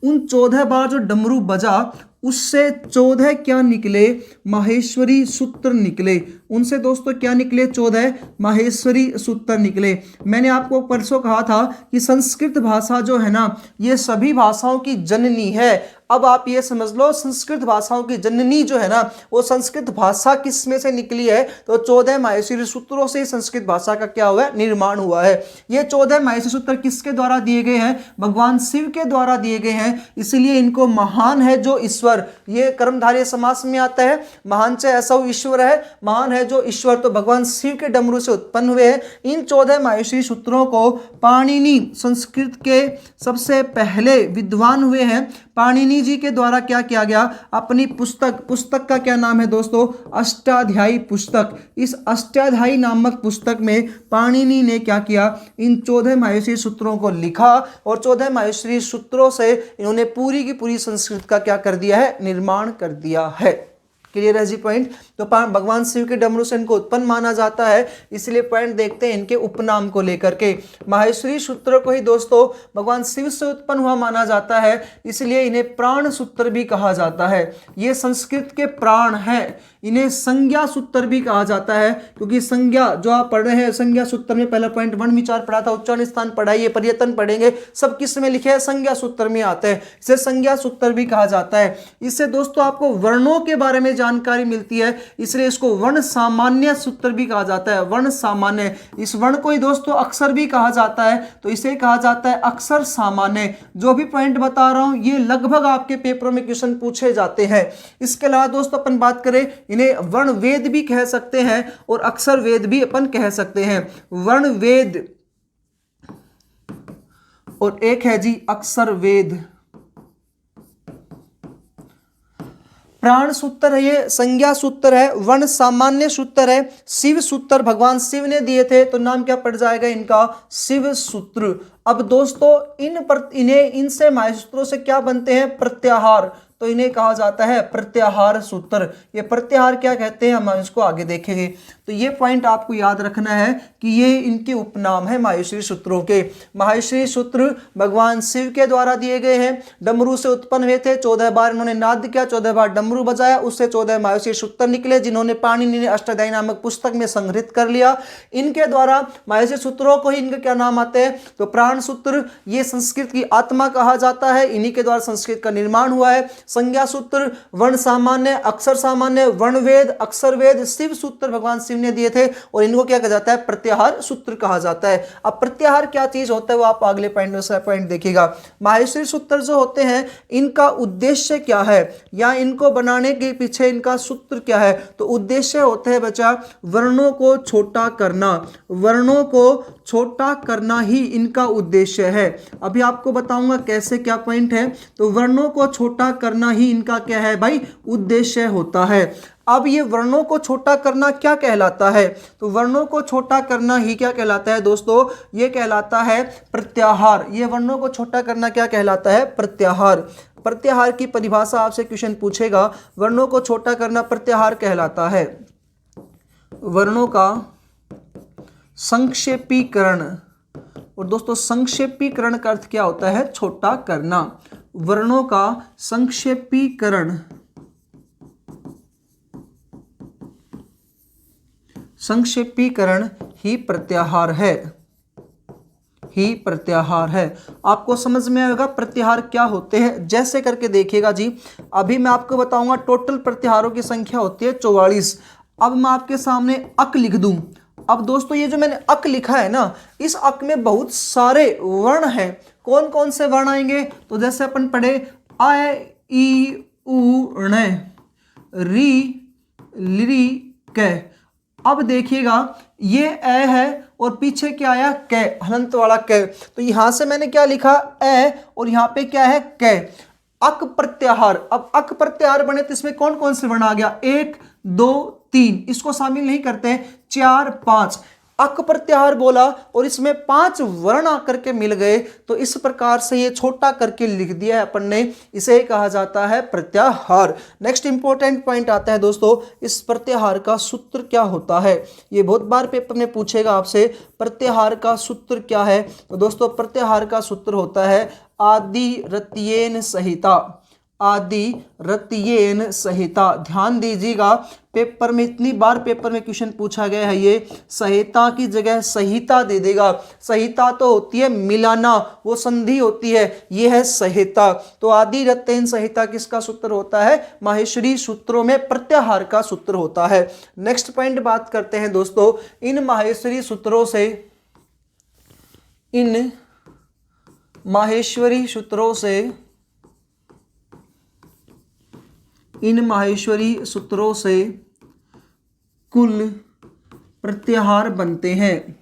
उन 14 बार जो डमरू बजा उससे 14 क्या निकले? माहेश्वरी सूत्र निकले। उनसे दोस्तों क्या निकले? 14 माहेश्वरी सूत्र निकले। मैंने आपको परसों कहा था कि संस्कृत भाषा जो है ना ये सभी भाषाओं की जननी है। अब आप ये समझ लो संस्कृत भाषाओं की जननी जो है ना वो संस्कृत भाषा किस में से निकली है? तो 14 माहेश्वरी सूत्रों से संस्कृत भाषा का क्या हुआ है? निर्माण हुआ है। ये 14 माहेश्वरी सूत्र किसके द्वारा दिए गए हैं? भगवान शिव के द्वारा दिए गए हैं। इसलिए इनको महान है जो ईश्वर, ये कर्मधारय समास में आता है। महान से ऐसा ईश्वर है, महान है जो ईश्वर, तो भगवान शिव के डमरू से उत्पन्न हुए हैं। इन 14 माहेश्वरी सूत्रों को पाणिनि संस्कृत के सबसे पहले विद्वान हुए हैं। पाणिनि जी के द्वारा क्या किया गया, अपनी पुस्तक का क्या नाम है दोस्तों, अष्टाध्यायी पुस्तक। इस अष्टाध्यायी नामक पुस्तक में पाणिनि ने क्या किया, इन 14 माहेश्वरी सूत्रों को लिखा और 14 माहेश्वरी सूत्रों से इन्होंने पूरी की पूरी संस्कृत का क्या कर दिया है, निर्माण कर दिया है। क्लियर है जी पॉइंट। तो भगवान शिव के डमरू से इनको उत्पन्न माना जाता है, इसलिए पॉइंट देखते हैं इनके उपनाम को लेकर के। माहेश्वरी सूत्र को ही दोस्तों भगवान शिव से उत्पन्न हुआ माना जाता है, इसलिए इन्हें प्राण सूत्र भी कहा जाता है। ये संस्कृत के प्राण हैं। इन्हें संज्ञा सूत्र भी कहा जाता है, क्योंकि संज्ञा जो आप पढ़ रहे हैं, संज्ञा सूत्र में पहला पॉइंट वर्ण विचार पढ़ा था, उच्चारण स्थान पढ़ाइए, पर्यटन पढ़ेंगे, सब किस में लिखे हैं, संज्ञा सूत्र में आते हैं। इसे संज्ञा सूत्र भी कहा जाता है। इससे दोस्तों आपको वर्णों के बारे में जानकारी मिलती है, इसलिए इसको वर्ण सामान्य सूत्र भी कहा जाता है। वर्ण सामान्य, इस वर्ण को ही दोस्तों अक्षर भी कहा जाता है, तो इसे कहा जाता है अक्षर सामान्य। जो भी पॉइंट बता रहा हूं ये लगभग आपके पेपरों में क्वेश्चन पूछे जाते हैं। इसके अलावा दोस्तों अपन बात करें, इन्हें वर्ण वेद भी कह सकते हैं और अक्षर वेद भी अपन कह सकते हैं। वर्ण वेद और एक है जी अक्षर वेद। प्राण सूत्र है, ये संज्ञा सूत्र है, वर्ण सामान्य सूत्र है, शिव सूत्र भगवान शिव ने दिए थे, तो नाम क्या पड़ जाएगा इनका, शिव सूत्र। अब दोस्तों इन्हें इनसे माहेश्वरों से क्या बनते हैं, प्रत्याहार, तो इन्हें कहा जाता है प्रत्याहार सूत्र। ये प्रत्याहार क्या कहते हैं हम इसको आगे देखेंगे। तो ये पॉइंट आपको याद रखना है कि ये इनके उपनाम है माहेश्वरी सूत्रों के। माहेश्वरी सूत्र भगवान शिव के द्वारा दिए गए हैं, डमरू से उत्पन्न हुए थे, 14 बार इन्होंने नाद किया, 14 बार डमरू बजाया, उससे 14 माहेश्वरी सूत्र निकले, जिन्होंने पाणिनि ने अष्टाध्यायी नामक पुस्तक में संग्रहित कर लिया। इनके द्वारा माहेश्वरी सूत्रों को ही इनके क्या नाम आते हैं, तो प्राण सूत्र, ये संस्कृत की आत्मा कहा जाता है, इन्हीं के द्वारा संस्कृत का निर्माण हुआ है। संज्ञा सूत्र, वर्ण सामान्य, अक्षर सामान्य, वर्ण वेद, अक्षर वेद, शिव सूत्र भगवान शिव ने दिए थे, और इनको क्या कहा जाता है, प्रत्याहार सूत्र कहा जाता है। अब प्रत्याहार क्या चीज होता है वो आप अगले पॉइंट देखिएगा। माहेश्वरी सूत्र जो होते हैं इनका उद्देश्य क्या है, या इनको बनाने के पीछे इनका सूत्र क्या है, तो उद्देश्य होता है बच्चा वर्णों को छोटा करना। वर्णों को छोटा करना ही इनका उद्देश्य है। अभी आपको बताऊंगा कैसे, क्या पॉइंट है। तो वर्णों को छोटा करना ही इनका क्या है भाई, उद्देश्य होता है। अब ये वर्णों को छोटा करना क्या कहलाता है, तो वर्णों को छोटा करना ही क्या कहलाता है दोस्तों, ये कहलाता है प्रत्याहार। ये वर्णों को छोटा करना क्या कहलाता है, प्रत्याहार। प्रत्याहार की परिभाषा आपसे क्वेश्चन पूछेगा, वर्णों को छोटा करना प्रत्याहार कहलाता है। वर्णों का संक्षेपीकरण, और दोस्तों संक्षेपीकरण का अर्थ क्या होता है, छोटा करना। वर्णों का संक्षेपीकरण, संक्षेपीकरण ही प्रत्याहार है, ही प्रत्याहार है। आपको समझ में आएगा प्रत्याहार क्या होते हैं, जैसे करके देखिएगा जी। अभी मैं आपको बताऊंगा टोटल प्रत्याहारों की संख्या होती है 44। अब मैं आपके सामने अक लिख दूं। अब दोस्तों ये जो मैंने अक लिखा है ना, इस अक में बहुत सारे वर्ण हैं। कौन कौन से वर्ण आएंगे, तो जैसे अपन पढ़े आ ई उ ण री लिरी क। अब देखिएगा ये ए है और पीछे क्या आया, कै, हलंत वाला कै। तो यहां से मैंने क्या लिखा, ए, और यहां पे क्या है, कै। अक प्रत्याहार। अब अक प्रत्याहार बने तो इसमें कौन कौन से वर्ण आ गया, 1 2 3, इसको शामिल नहीं करते, 4 5। अक प्रत्याहार बोला और इसमें 5 वर्ण आकर के मिल गए, तो इस प्रकार से ये छोटा करके लिख दिया है अपन ने, इसे कहा जाता है प्रत्याहार। नेक्स्ट इंपॉर्टेंट पॉइंट आता है दोस्तों, इस प्रत्याहार का सूत्र क्या होता है। ये बहुत बार पेपर में पूछेगा आपसे, प्रत्याहार का सूत्र क्या है। तो दोस्तों प्रत्याहार का सूत्र होता है आदि रत्येन सहिता। आदि रत्येन सहिता। ध्यान दीजिएगा, पेपर में इतनी बार पेपर में क्वेश्चन पूछा गया है, ये सहिता की जगह संहिता दे देगा। संहिता तो होती है मिलाना, वो संधि होती है, ये है संहिता। तो आदि रत्येन संहिता किसका सूत्र होता है, माहेश्वरी सूत्रों में प्रत्याहार का सूत्र होता है। नेक्स्ट पॉइंट बात करते हैं दोस्तों, इन माहेश्वरी सूत्रों से, इन माहेश्वरी सूत्रों से, इन माहेश्वरी सूत्रों से कुल प्रत्याहार बनते हैं।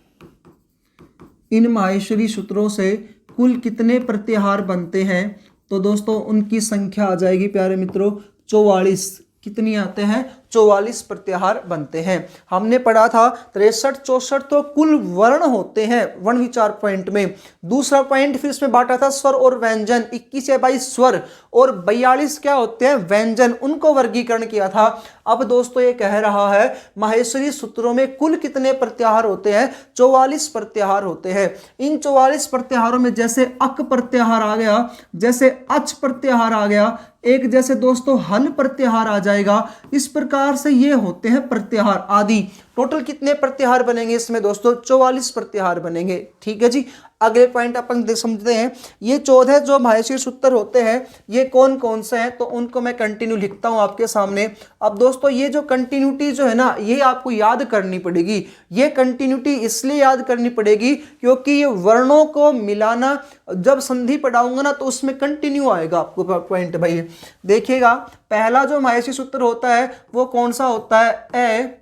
इन माहेश्वरी सूत्रों से कुल कितने प्रत्याहार बनते हैं, तो दोस्तों उनकी संख्या आ जाएगी प्यारे मित्रों 44। कितनी आते हैं? 44 प्रत्याहार बनते हैं। हमने पढ़ा था 63 64 तो कुल वर्ण होते हैं वर्ण विचार पॉइंट में। दूसरा पॉइंट फिर इसमें बांटा था स्वर और व्यंजन, 21 या 22 स्वर और 42 क्या होते हैं? व्यंजन, उनको वर्गीकरण किया था। अब दोस्तों ये कह रहा है माहेश्वरी सूत्रों में कुल कितने प्रत्याहार होते हैं? 44 प्रत्याहार होते हैं। इन 44 प्रत्याहारों में जैसे अक प्रत्याहार आ गया, जैसे अच प्रत्याहार आ गया, एक जैसे दोस्तों हल प्रत्याहार आ जाएगा, इस प्रकार से ये होते हैं प्रत्याहार आदि। टोटल कितने प्रत्याहार बनेंगे इसमें दोस्तों? 44 प्रत्याहार बनेंगे। ठीक है जी। अगले पॉइंट अपन समझते हैं। ये 14 जो माहेश्वरी सूत्र होते हैं ये कौन कौन से हैं, तो उनको मैं कंटिन्यू लिखता हूं आपके सामने। अब दोस्तों ये जो कंटिन्यूटी जो है ना, ये आपको याद करनी पड़ेगी। ये कंटिन्यूटी इसलिए याद करनी पड़ेगी क्योंकि ये वर्णों को मिलाना, जब संधि पढ़ाऊंगा ना तो उसमें कंटिन्यू आएगा आपको पॉइंट। भाई देखिएगा, पहला जो माहेश्वरी सूत्र होता है वो कौन सा होता है? ए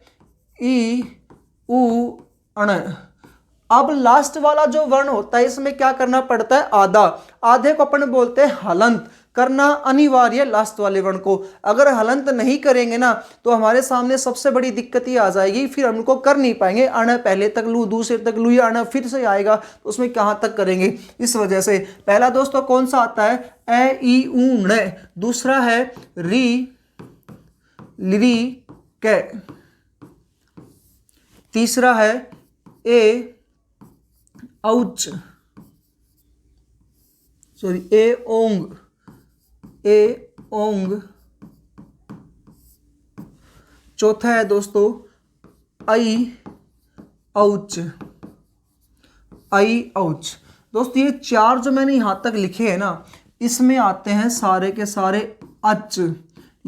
ई उ अण। अब लास्ट वाला जो वर्ण होता है इसमें क्या करना पड़ता है? आधा। आधे को अपन बोलते हैं हलंत, करना अनिवार्य लास्ट वाले वर्ण को। अगर हलंत नहीं करेंगे ना तो हमारे सामने सबसे बड़ी दिक्कत ये आ जाएगी, फिर हम उनको कर नहीं पाएंगे। अण पहले तक लू, दूसरे तक लू, या अण फिर से आएगा तो उसमें कहाँ तक करेंगे। इस वजह से पहला दोस्तों कौन सा आता है? ए ई उ ण। दूसरा है री लिरी कै। तीसरा है ए औच, सॉरी ए ओंग, ए ओंग। चौथा है दोस्तों आई औच, आई औच। दोस्तों ये चार जो मैंने यहां तक लिखे हैं ना, इसमें आते हैं सारे के सारे अच,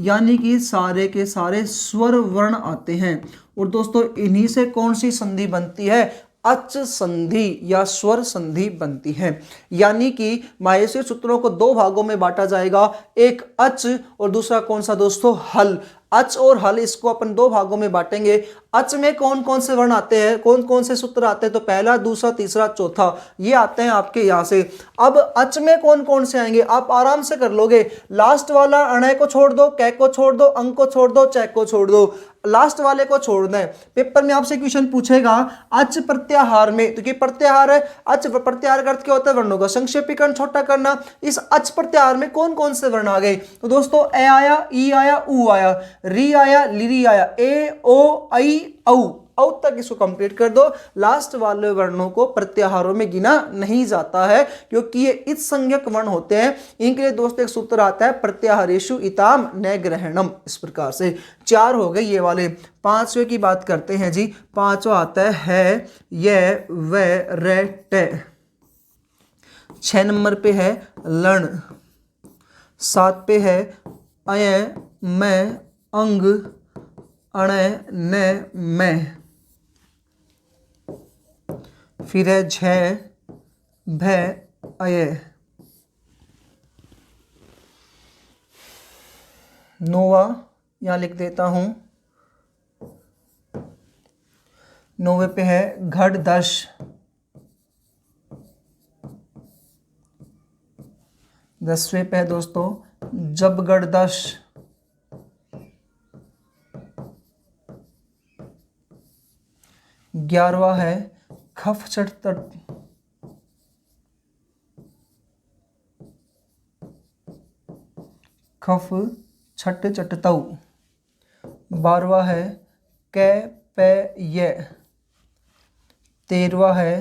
यानी कि सारे के सारे स्वर वर्ण आते हैं। और दोस्तों इन्हीं से कौन सी संधि बनती है? अच संधि या स्वर संधि बनती है। यानी कि माहेश्वरी सूत्रों को दो भागों में बांटा जाएगा, एक अच और दूसरा कौन सा दोस्तों? हल। अच और हल, इसको अपन दो भागों में बांटेंगे। अच में कौन कौन से वर्ण आते हैं, कौन कौन से सूत्र आते हैं? तो पहला, दूसरा, तीसरा, चौथा, ये आते हैं आपके यहां से। अब अच में कौन कौन से आएंगे आप आराम से कर लोगे। लास्ट वाला अणय को छोड़ दो, कै को छोड़ दो, अंक को छोड़ दो, चैक को छोड़ दो, लास्ट वाले को छोड़ना है। पेपर में आपसे क्वेश्चन पूछेगा अच प्रत्याहार में, तो ये प्रत्याहार है। अच प्रत्याहार का अर्थ क्या होता है? वर्णों का संक्षेपीकरण, छोटा करना। इस अच प्रत्याहार में कौन कौन से वर्ण आ गए? तो दोस्तों ए आया, ई आया, उ आया, री आया, लिरी आया, ए ओ आई औ, औ तक इसको कंप्लीट कर दो। लास्ट वाले वर्णों को प्रत्याहारों में गिना नहीं जाता है क्योंकि ये इत संज्ञक वर्ण होते हैं। इनके लिए दोस्तों एक सूत्र आता है प्रत्याहारेषु इताम न ग्रहणम। इस प्रकार से चार हो गए ये वाले। पांचवें की बात करते हैं जी। पांचवा आता है ये व रे टे। 6 नंबर पे है लण। 7 पे है अय मैं अंग अण न मैं। फिर है झ भ अय। 9वां यहां लिख देता हूं। 9वें पे है घट दश। 10वें पे है दोस्तों जब गढ़ दश। 11वां है खफ चट तट। 12वां है कै पे ये। 13वां है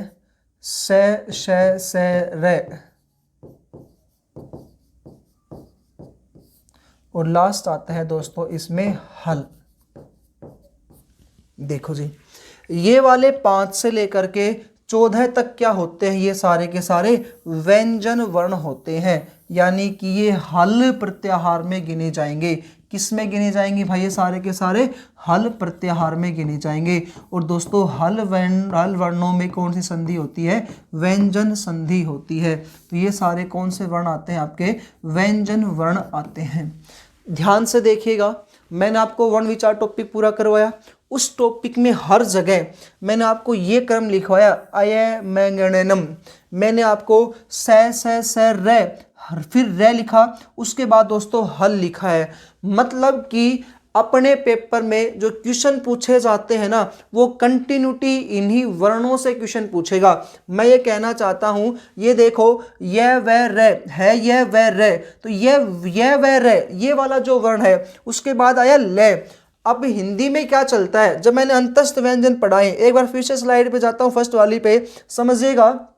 से श से रे। और लास्ट आता है दोस्तों इसमें हल। देखो जी, ये वाले 5 से लेकर के 14 तक क्या होते हैं? ये सारे के सारे व्यंजन वर्ण होते हैं, यानी कि ये हल प्रत्याहार में गिने जाएंगे। किस में गिने जाएंगे भाई? ये सारे के सारे हल प्रत्याहार में गिने जाएंगे। और दोस्तों हल वर्णों में कौन सी संधि होती है? व्यंजन संधि होती है। तो ये सारे कौन से वर्ण आते हैं? आपके व्यंजन वर्ण आते हैं। ध्यान से देखिएगा, मैंने आपको वर्ण विचार टॉपिक पूरा करवाया। उस टॉपिक में हर जगह मैंने आपको ये क्रम लिखवाया अय मैंगणनम। मैंने आपको स रे फिर रे लिखा, उसके बाद दोस्तों हल लिखा है। मतलब कि अपने पेपर में जो क्वेश्चन पूछे जाते हैं ना, वो कंटिन्यूटी इन्हीं वर्णों से क्वेश्चन पूछेगा। मैं ये कहना चाहता हूँ, ये देखो ये वह रे है, ये वह रे, तो ये वह रे, ये वाला जो वर्ण है, उसके बाद आया ले। अब हिंदी में क्या चलता है, जब मैंने अंतस्थ व्यंजन पढ़ाए, एक बार फिर से स्लाइड पे जाता हूँ, फर्स्ट वाली पे, समझिएगा।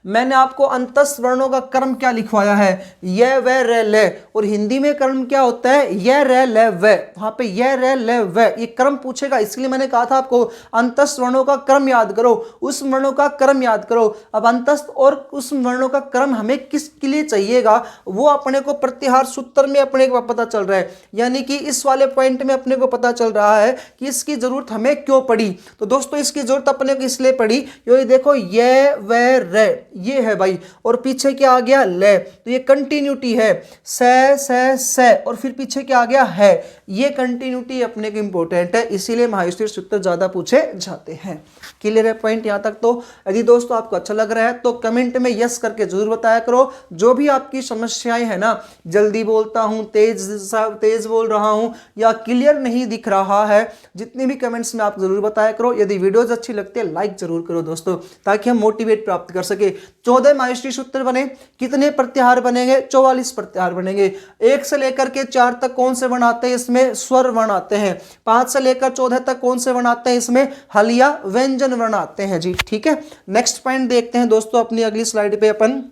मैंने आपको अंतस्थ वर्णों का क्रम क्या लिखवाया है, ये वे रे ले, और हिंदी में क्रम क्या होता है, ये रे ले वे, वहां पे ये रे ले वे, ये क्रम पूछेगा। इसलिए मैंने कहा था आपको अंतस्थ वर्णों का क्रम याद करो, उस वर्णों का क्रम याद करो। अब अंतस्थ और उस वर्णों का क्रम हमें किसके लिए चाहिएगा, वो अपने को प्रत्याहार सूत्र में अपने को पता चल रहा है, यानी कि इस वाले पॉइंट में अपने को पता चल रहा है कि इसकी जरूरत हमें क्यों पड़ी। तो दोस्तों इसकी जरूरत अपने को इसलिए पड़ी, क्योंकि देखो ये वे रे, ये है भाई, और पीछे क्या आ गया ले, तो ये कंटिन्यूटी है, से और फिर पीछे क्या आ गया है, ये कंटिन्यूटी अपने को इंपॉर्टेंट है, इसीलिए महायुष्टिर सूत्र ज्यादा पूछे जाते हैं। क्लियर है पॉइंट यहां तक। तो यदि दोस्तों आपको अच्छा लग रहा है तो कमेंट में यस करके जरूर बताया करो। जो भी आपकी समस्याएं है ना, जल्दी बोलता हूं, तेज बोल रहा हूं, या क्लियर नहीं दिख रहा है, जितने भी कमेंट्स में आप जरूर बताया करो। यदि वीडियोज अच्छी लगती है लाइक जरूर करो दोस्तों, ताकि हम मोटिवेट प्राप्त कर सके। 14 महायुष्टिर सूत्र बने, कितने प्रत्याहार बनेंगे, 44 प्रत्याहार बनेंगे। 1 से लेकर के 4 तक कौन से वर्ण आते हैं, इसमें स्वर वर्ण आते हैं। 5 से लेकर 14 तक कौन से वर्ण आते हैं, इसमें हल या व्यंजन वर्ण आते हैं जी। ठीक है, नेक्स्ट पॉइंट देखते हैं दोस्तों अपनी अगली स्लाइड पे अपन।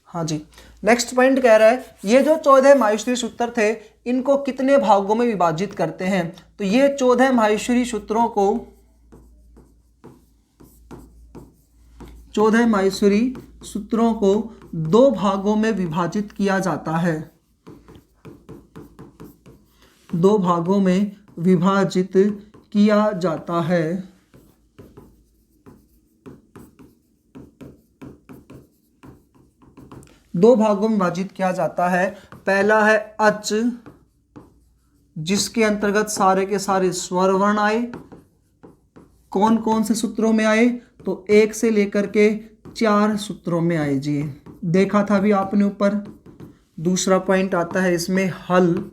हाँ जी, नेक्स्ट पॉइंट कह रहा है ये जो 14 महायुष्टिर सूत्र थे, इनको कितने भागों में विभाजित करते हैं। तो ये 14 महायुष्टिर सूत्रों को 14 महायुष्टिर सूत्रों को 2 भागों में विभाजित किया जाता है। 2 भागों में विभाजित किया जाता है। दो भागों में विभाजित किया जाता है। पहला है अच, जिसके अंतर्गत सारे के सारे स्वर वर्ण आए। कौन कौन से सूत्रों में आए, तो 1 से लेकर के 4 सूत्रों में आए जी, देखा था भी आपने ऊपर। दूसरा पॉइंट आता है इसमें हल।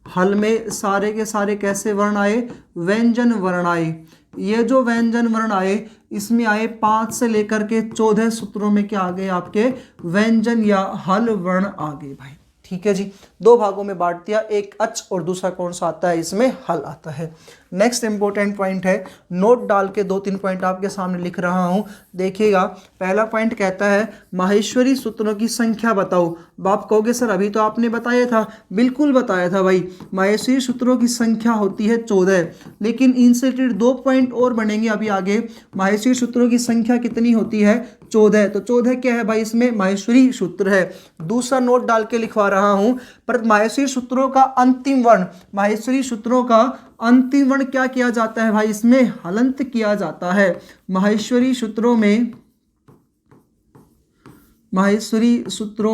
हल में सारे के सारे कैसे वर्ण आए, व्यंजन वर्ण आए। ये जो व्यंजन वर्ण आए, इसमें आए 5 से लेकर के 14 सूत्रों में क्या आ गए, आपके व्यंजन या हल वर्ण आ गए भाई। ठीक है जी, 2 भागों में बांट दिया, एक अच और दूसरा कौन सा आता है, इसमें हल आता है। नेक्स्ट इंपॉर्टेंट पॉइंट है, नोट डाल के 2-3 पॉइंट आपके सामने लिख रहा हूं, देखिएगा। पहला पॉइंट कहता है माहेश्वरी सूत्रों की संख्या बताओ। आप कहोगे सर अभी तो आपने बताया था, बिल्कुल बताया था भाई। माहेश्वरी सूत्रों की संख्या होती है 14, लेकिन इनसे रिलेटेड 2 पॉइंट और बनेंगे अभी आगे। माहेश्वरी सूत्रों की संख्या कितनी होती है, 14। तो 14 क्या है भाई, इसमें माहेश्वरी सूत्र है। दूसरा नोट डाल के लिखवा रहा हूं, पर माहेश्वरी सूत्रों का अंतिम वर्ण, माहेश्वरी सूत्रों का अंतिम वर्ण क्या किया जाता है भाई, इसमें हलंत किया जाता है। माहेश्वरी सूत्रों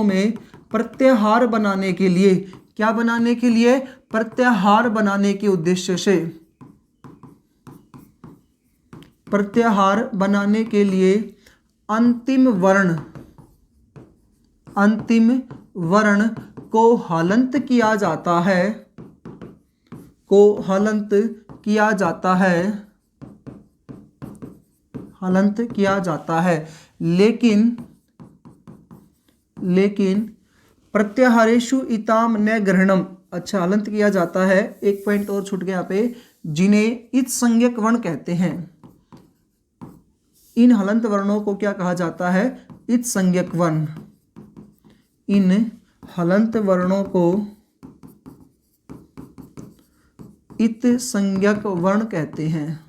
में प्रत्याहार बनाने के लिए, क्या बनाने के लिए, प्रत्याहार बनाने के उद्देश्य से, प्रत्याहार बनाने के लिए अंतिम वर्ण को हलंत किया जाता है, हलंत किया जाता है। लेकिन प्रत्याहारेषु इताम न ग्रहणम, अच्छा हलंत किया जाता है। एक पॉइंट और छूट गया यहाँ पे, जिन्हें इत संज्ञक वर्ण कहते हैं। इन हलंत वर्णों को क्या कहा जाता है, इत संज्ञक वर्ण। इन हलंत वर्णों को इत संज्ञक वर्ण कहते हैं,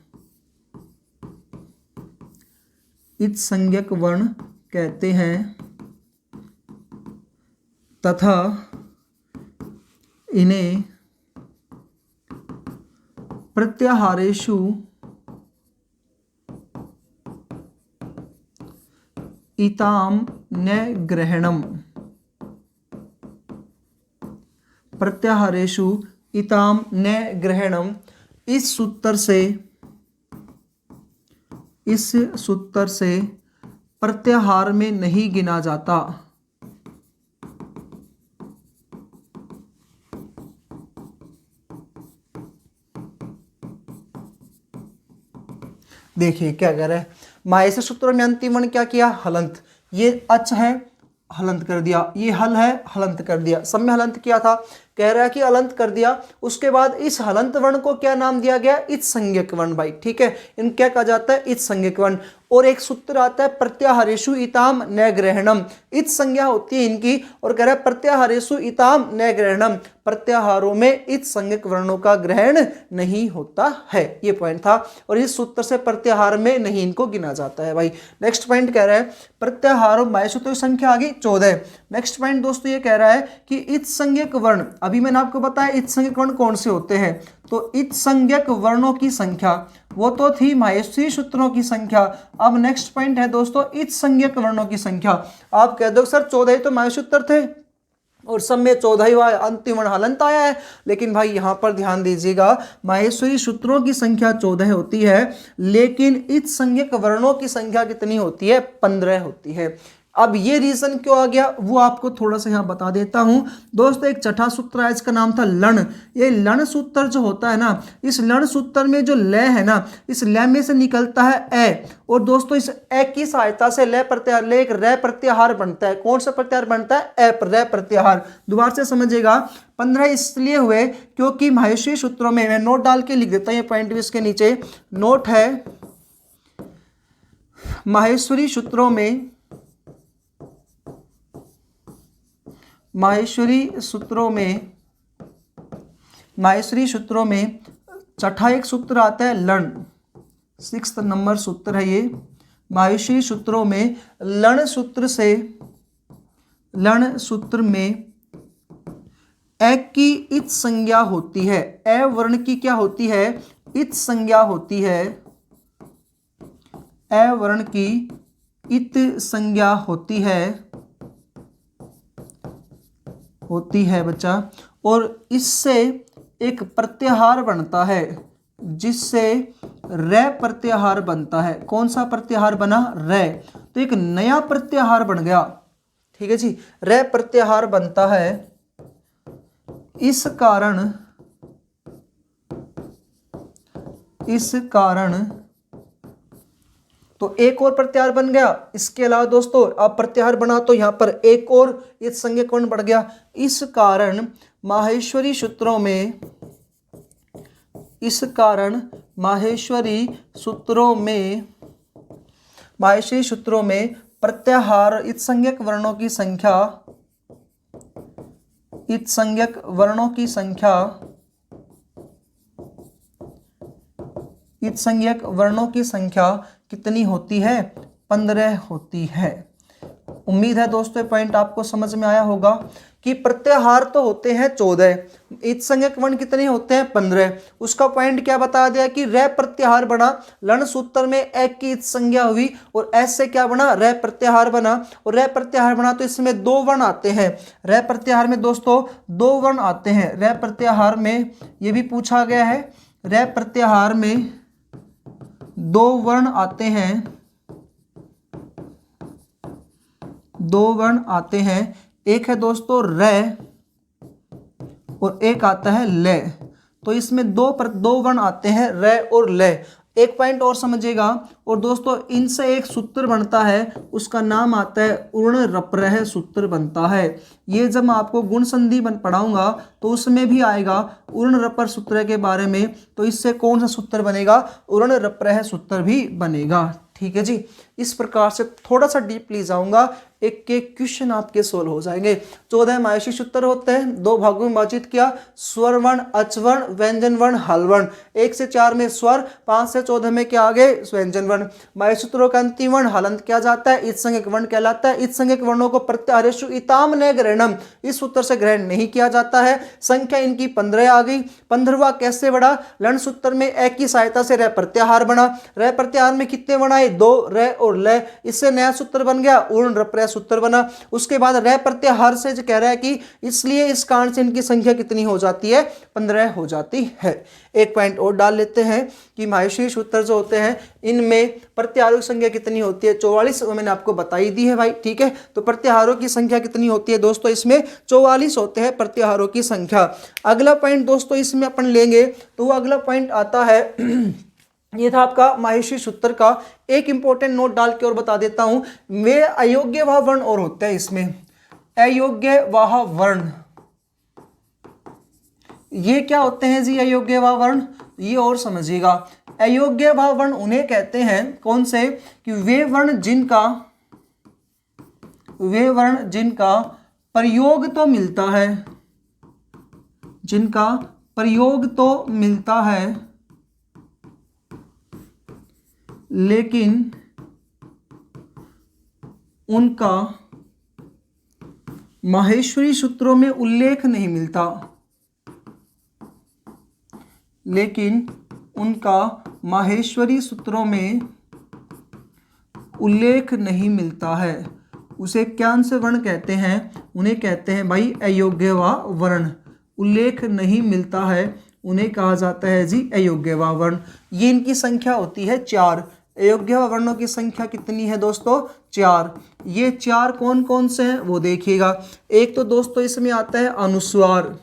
इत संज्ञक वर्ण कहते हैं, तथा इन्हें प्रत्याहारेषु इताम न ग्रहणम, प्रत्याहारेषु इताम न ग्रहणम, इस सूत्र से इस सूत्र से प्रत्याहार में नहीं गिना जाता। देखिए क्या कह रहा है, माहेश्वरी सूत्र में अंतिम वर्ण क्या किया, हलंत। ये अच है, हलंत कर दिया, ये हल है, हलंत कर दिया, सब में हलंत किया था। कह रहा है कि हलंत कर दिया, उसके बाद इस हलंत वर्ण को क्या नाम दिया गया, इच संज्ञक वर्ण भाई, ठीक है। इन क्या कहा जाता है, इच संज्ञक वर्ण। और एक सूत्र आता है प्रत्याहारेषु इताम न ग्रहणम, इच संज्ञा होती है इनकी, और कह रहा है प्रत्याहारेषु इताम न ग्रहणम, प्रत्याहारों में इच संज्ञक वर्णों का ग्रहण नहीं होता है। ये पॉइंट था, और इस सूत्र से प्रत्याहार में नहीं इनको गिना जाता है भाई। नेक्स्ट पॉइंट कह रहा है प्रत्याहारों माहेश्वरी की संख्या आ गई 14। नेक्स्ट पॉइंट दोस्तों ये कह रहा है कि इच संज्ञक वर्ण, अभी मैंने आपको बताया इच संज्ञक वर्ण कौन से होते हैं, तो इच संज्ञक वर्णों की संख्या वो तो थी माहेश्वरी सूत्रों की संख्या। अब नेक्स्ट पॉइंट है दोस्तों इच संज्ञक वर्णों की संख्या। आप कह दो सर 14 तो माहेश्वरी सूत्र थे और सब में 14वां अंतिम वर्ण हलंत आया है, लेकिन भाई यहां पर ध्यान दीजिएगा, माहेश्वरी सूत्रों की संख्या 14 होती है, लेकिन इच संज्ञक वर्णों की संख्या कितनी होती है, 15 होती है। अब ये रीजन क्यों आ गया वो आपको थोड़ा सा यहाँ बता देता हूँ दोस्तों। एक छठा सूत्र है, इसका नाम था लण। ये लण सूत्र जो होता है ना, इस लण सूत्र में जो लय है ना, इस लय में से निकलता है ए, और दोस्तों इस ए की सहायता से लय प्रत्याहार, लय एक रे प्रत्याहार बनता है। कौन सा प्रत्याहार बनता है, ए रे प्रत्याहार। दोबारा से समझिएगा, 15 इसलिए हुए क्योंकि माहेश्वरी सूत्रों में, मैं नोट डाल के लिख देता हूँ, ये पॉइंट भी इसके नीचे नोट है, माहेश्वरी सूत्रों में, माहेश्वरी सूत्रों में छठा एक सूत्र आता है लण, 6th नंबर सूत्र है ये। माहेश्वरी सूत्रों में लण सूत्र में ए की इच संज्ञा होती है। ए वर्ण की क्या होती है, इच संज्ञा होती है। ए वर्ण की इच संज्ञा होती है बच्चा, और इससे एक प्रत्याहार बनता है जिससे रे प्रत्याहार बनता है। कौन सा प्रत्याहार बना, रे। तो एक नया प्रत्याहार बन गया, ठीक है जी, रे प्रत्याहार बनता है। इस कारण तो एक और प्रत्याहार बन गया। इसके अलावा दोस्तों अब प्रत्याहार बना तो यहां पर एक और इच संज्ञक वर्ण बढ़ गया। इस कारण माहेश्वरी सूत्रों में प्रत्याहार इच संज्ञक वर्णों की संख्या कितनी होती है, 15 होती है। उम्मीद है दोस्तों ये पॉइंट आपको समझ में आया होगा कि प्रत्याहार तो होते हैं 14, इच संज्ञक वर्ण कितने होते हैं, 15। उसका पॉइंट क्या बता दिया कि रे प्रत्याहार बना, लण सूत्र में ए की इच संज्ञा हुई और एस से क्या बना, रे प्रत्याहार बना। और रे प्रत्याहार बना तो इसमें 2 वर्ण आते हैं। रे प्रत्याहार में दोस्तों 2 वर्ण आते हैं। रे प्रत्याहार में ये भी पूछा गया है, रे प्रत्याहार में 2 वर्ण आते हैं, 2 वर्ण आते हैं। एक है दोस्तों रे और एक आता है ले। तो इसमें 2 वर्ण आते हैं, रे और ले। एक पॉइंट और समझिएगा, और दोस्तों इनसे एक सूत्र बनता है, उसका नाम आता है उर्ण रप्रह सूत्र बनता है। ये जब मैं आपको गुण संधि पढ़ाऊंगा तो उसमें भी आएगा उर्ण रपर सूत्र के बारे में। तो इससे कौन सा सूत्र बनेगा, उर्ण रप्रह सूत्र भी बनेगा, ठीक है जी। इस प्रकार से थोड़ा सा डीपली जाऊंगा, एक एक क्वेश्चन आपके सोल्व हो जाएंगे। 14 माहेश्वरी सूत्र होते हैं, 2 भागों में विभाजित किया, स्वर वर्ण, अचवर्ण, व्यंजन वर्ण, हल वर्ण। 1 से 4 में स्वर, 5 से 14 में क्या आ गए, व्यंजन वर्ण। माहेश्वरी सूत्रों का अंतिम वर्ण हलंत किया जाता है, इच संज्ञक वर्ण कहलाता है। इच संज्ञक वर्णों को प्रत्याहारेषु इताम न ग्रहणम, इस सूत्र से ग्रहण नहीं किया जाता है। संख्या इनकी 15 आ गई। 15वां कैसे बढ़ा, लण सूत्र में ए की सहायता से रे प्रत्याहार बना। रे प्रत्याहार में कितने वर्ण आए, 2, रे और ले। इससे नया सूत्र बन गया उर्ण रप्रह सूत्र बना। उसके बाद रे प्रत्याहार से जो कह रहा है कि इसलिए इस कारण से इनकी संख्या कितनी हो जाती है, 15 हो जाती है। एक पॉइंट और डाल लेते हैं कि माहेश्वरी सूत्र जो होते हैं इनमें प्रत्याहारों की संख्या कितनी होती है, 44, मैंने आपको बताई दी है भाई, ठीक है। तो प्रत्याहारों की संख्या कितनी होती है दोस्तों, इसमें 44 होते हैं प्रत्याहारों की संख्या। अगला पॉइंट दोस्तों इसमें अपन लेंगे तो वो अगला पॉइंट आता है ये था आपका माहेश्वरी सूत्र का। एक इंपॉर्टेंट नोट डाल के और बता देता हूं, वे अयोग्यवाह वर्ण और होते हैं इसमें, अयोग्यवाह वर्ण, ये क्या होते हैं जी अयोग्यवाह वर्ण, ये और समझिएगा। अयोग्यवाह वर्ण उन्हें कहते हैं कौन से, कि वे वर्ण जिनका प्रयोग तो मिलता है, जिनका प्रयोग तो मिलता है लेकिन उनका माहेश्वरी सूत्रों में उल्लेख नहीं मिलता, लेकिन उनका माहेश्वरी सूत्रों में उल्लेख नहीं मिलता है, उसे क्या से वर्ण कहते हैं, उन्हें कहते हैं भाई अयोग्यवाह वर्ण। उल्लेख नहीं मिलता है उन्हें कहा जाता है जी अयोग्यवाह वर्ण। ये इनकी संख्या होती है 4। अयोग्यवाह वर्णों की संख्या कितनी है दोस्तों, 4। ये 4 कौन कौन से हैं वो देखिएगा। एक तो दोस्तों इसमें आता है अनुस्वार,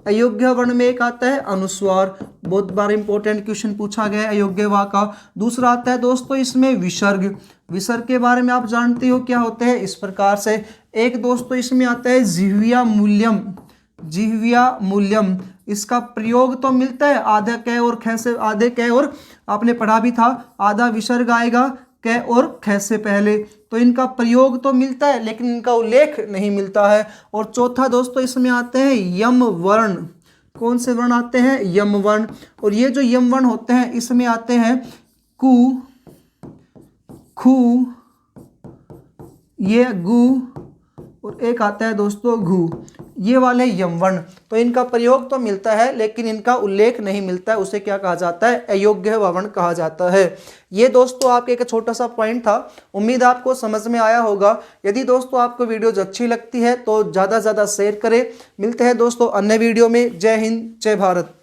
अयोग्य वर्ण में एक आता है अनुस्वार, बहुत बार इंपॉर्टेंट क्वेश्चन पूछा गया है अयोग्यवाह का। दूसरा आता है दोस्तों इसमें विसर्ग, विसर्ग के बारे में आप जानते हो क्या होते हैं, इस प्रकार से। एक दोस्तों इसमें आता है जिह्विया मूल्यम, जिह्विया मूल्यम, इसका प्रयोग तो मिलता है आधा कै और ख से, आधे कै और आपने पढ़ा भी था, आधा विसर्ग आएगा कै और ख से पहले, तो इनका प्रयोग तो मिलता है लेकिन इनका उल्लेख नहीं मिलता है। और चौथा दोस्तों इसमें आते हैं यम वर्ण, कौन से वर्ण आते हैं, यम वर्ण। और ये जो यम वर्ण होते हैं इसमें आते हैं कु, खु, ये गु और एक आता है दोस्तों घु, ये वाले यम वर्ण। तो इनका प्रयोग तो मिलता है लेकिन इनका उल्लेख नहीं मिलता है, उसे क्या कहा जाता है, अयोग्य वर्ण कहा जाता है। ये दोस्तों आपके एक छोटा सा पॉइंट था, उम्मीद आपको समझ में आया होगा। यदि दोस्तों आपको वीडियोज अच्छी लगती है तो ज़्यादा से ज़्यादा शेयर करें। मिलते हैं दोस्तों अन्य वीडियो में। जय हिंद, जय भारत।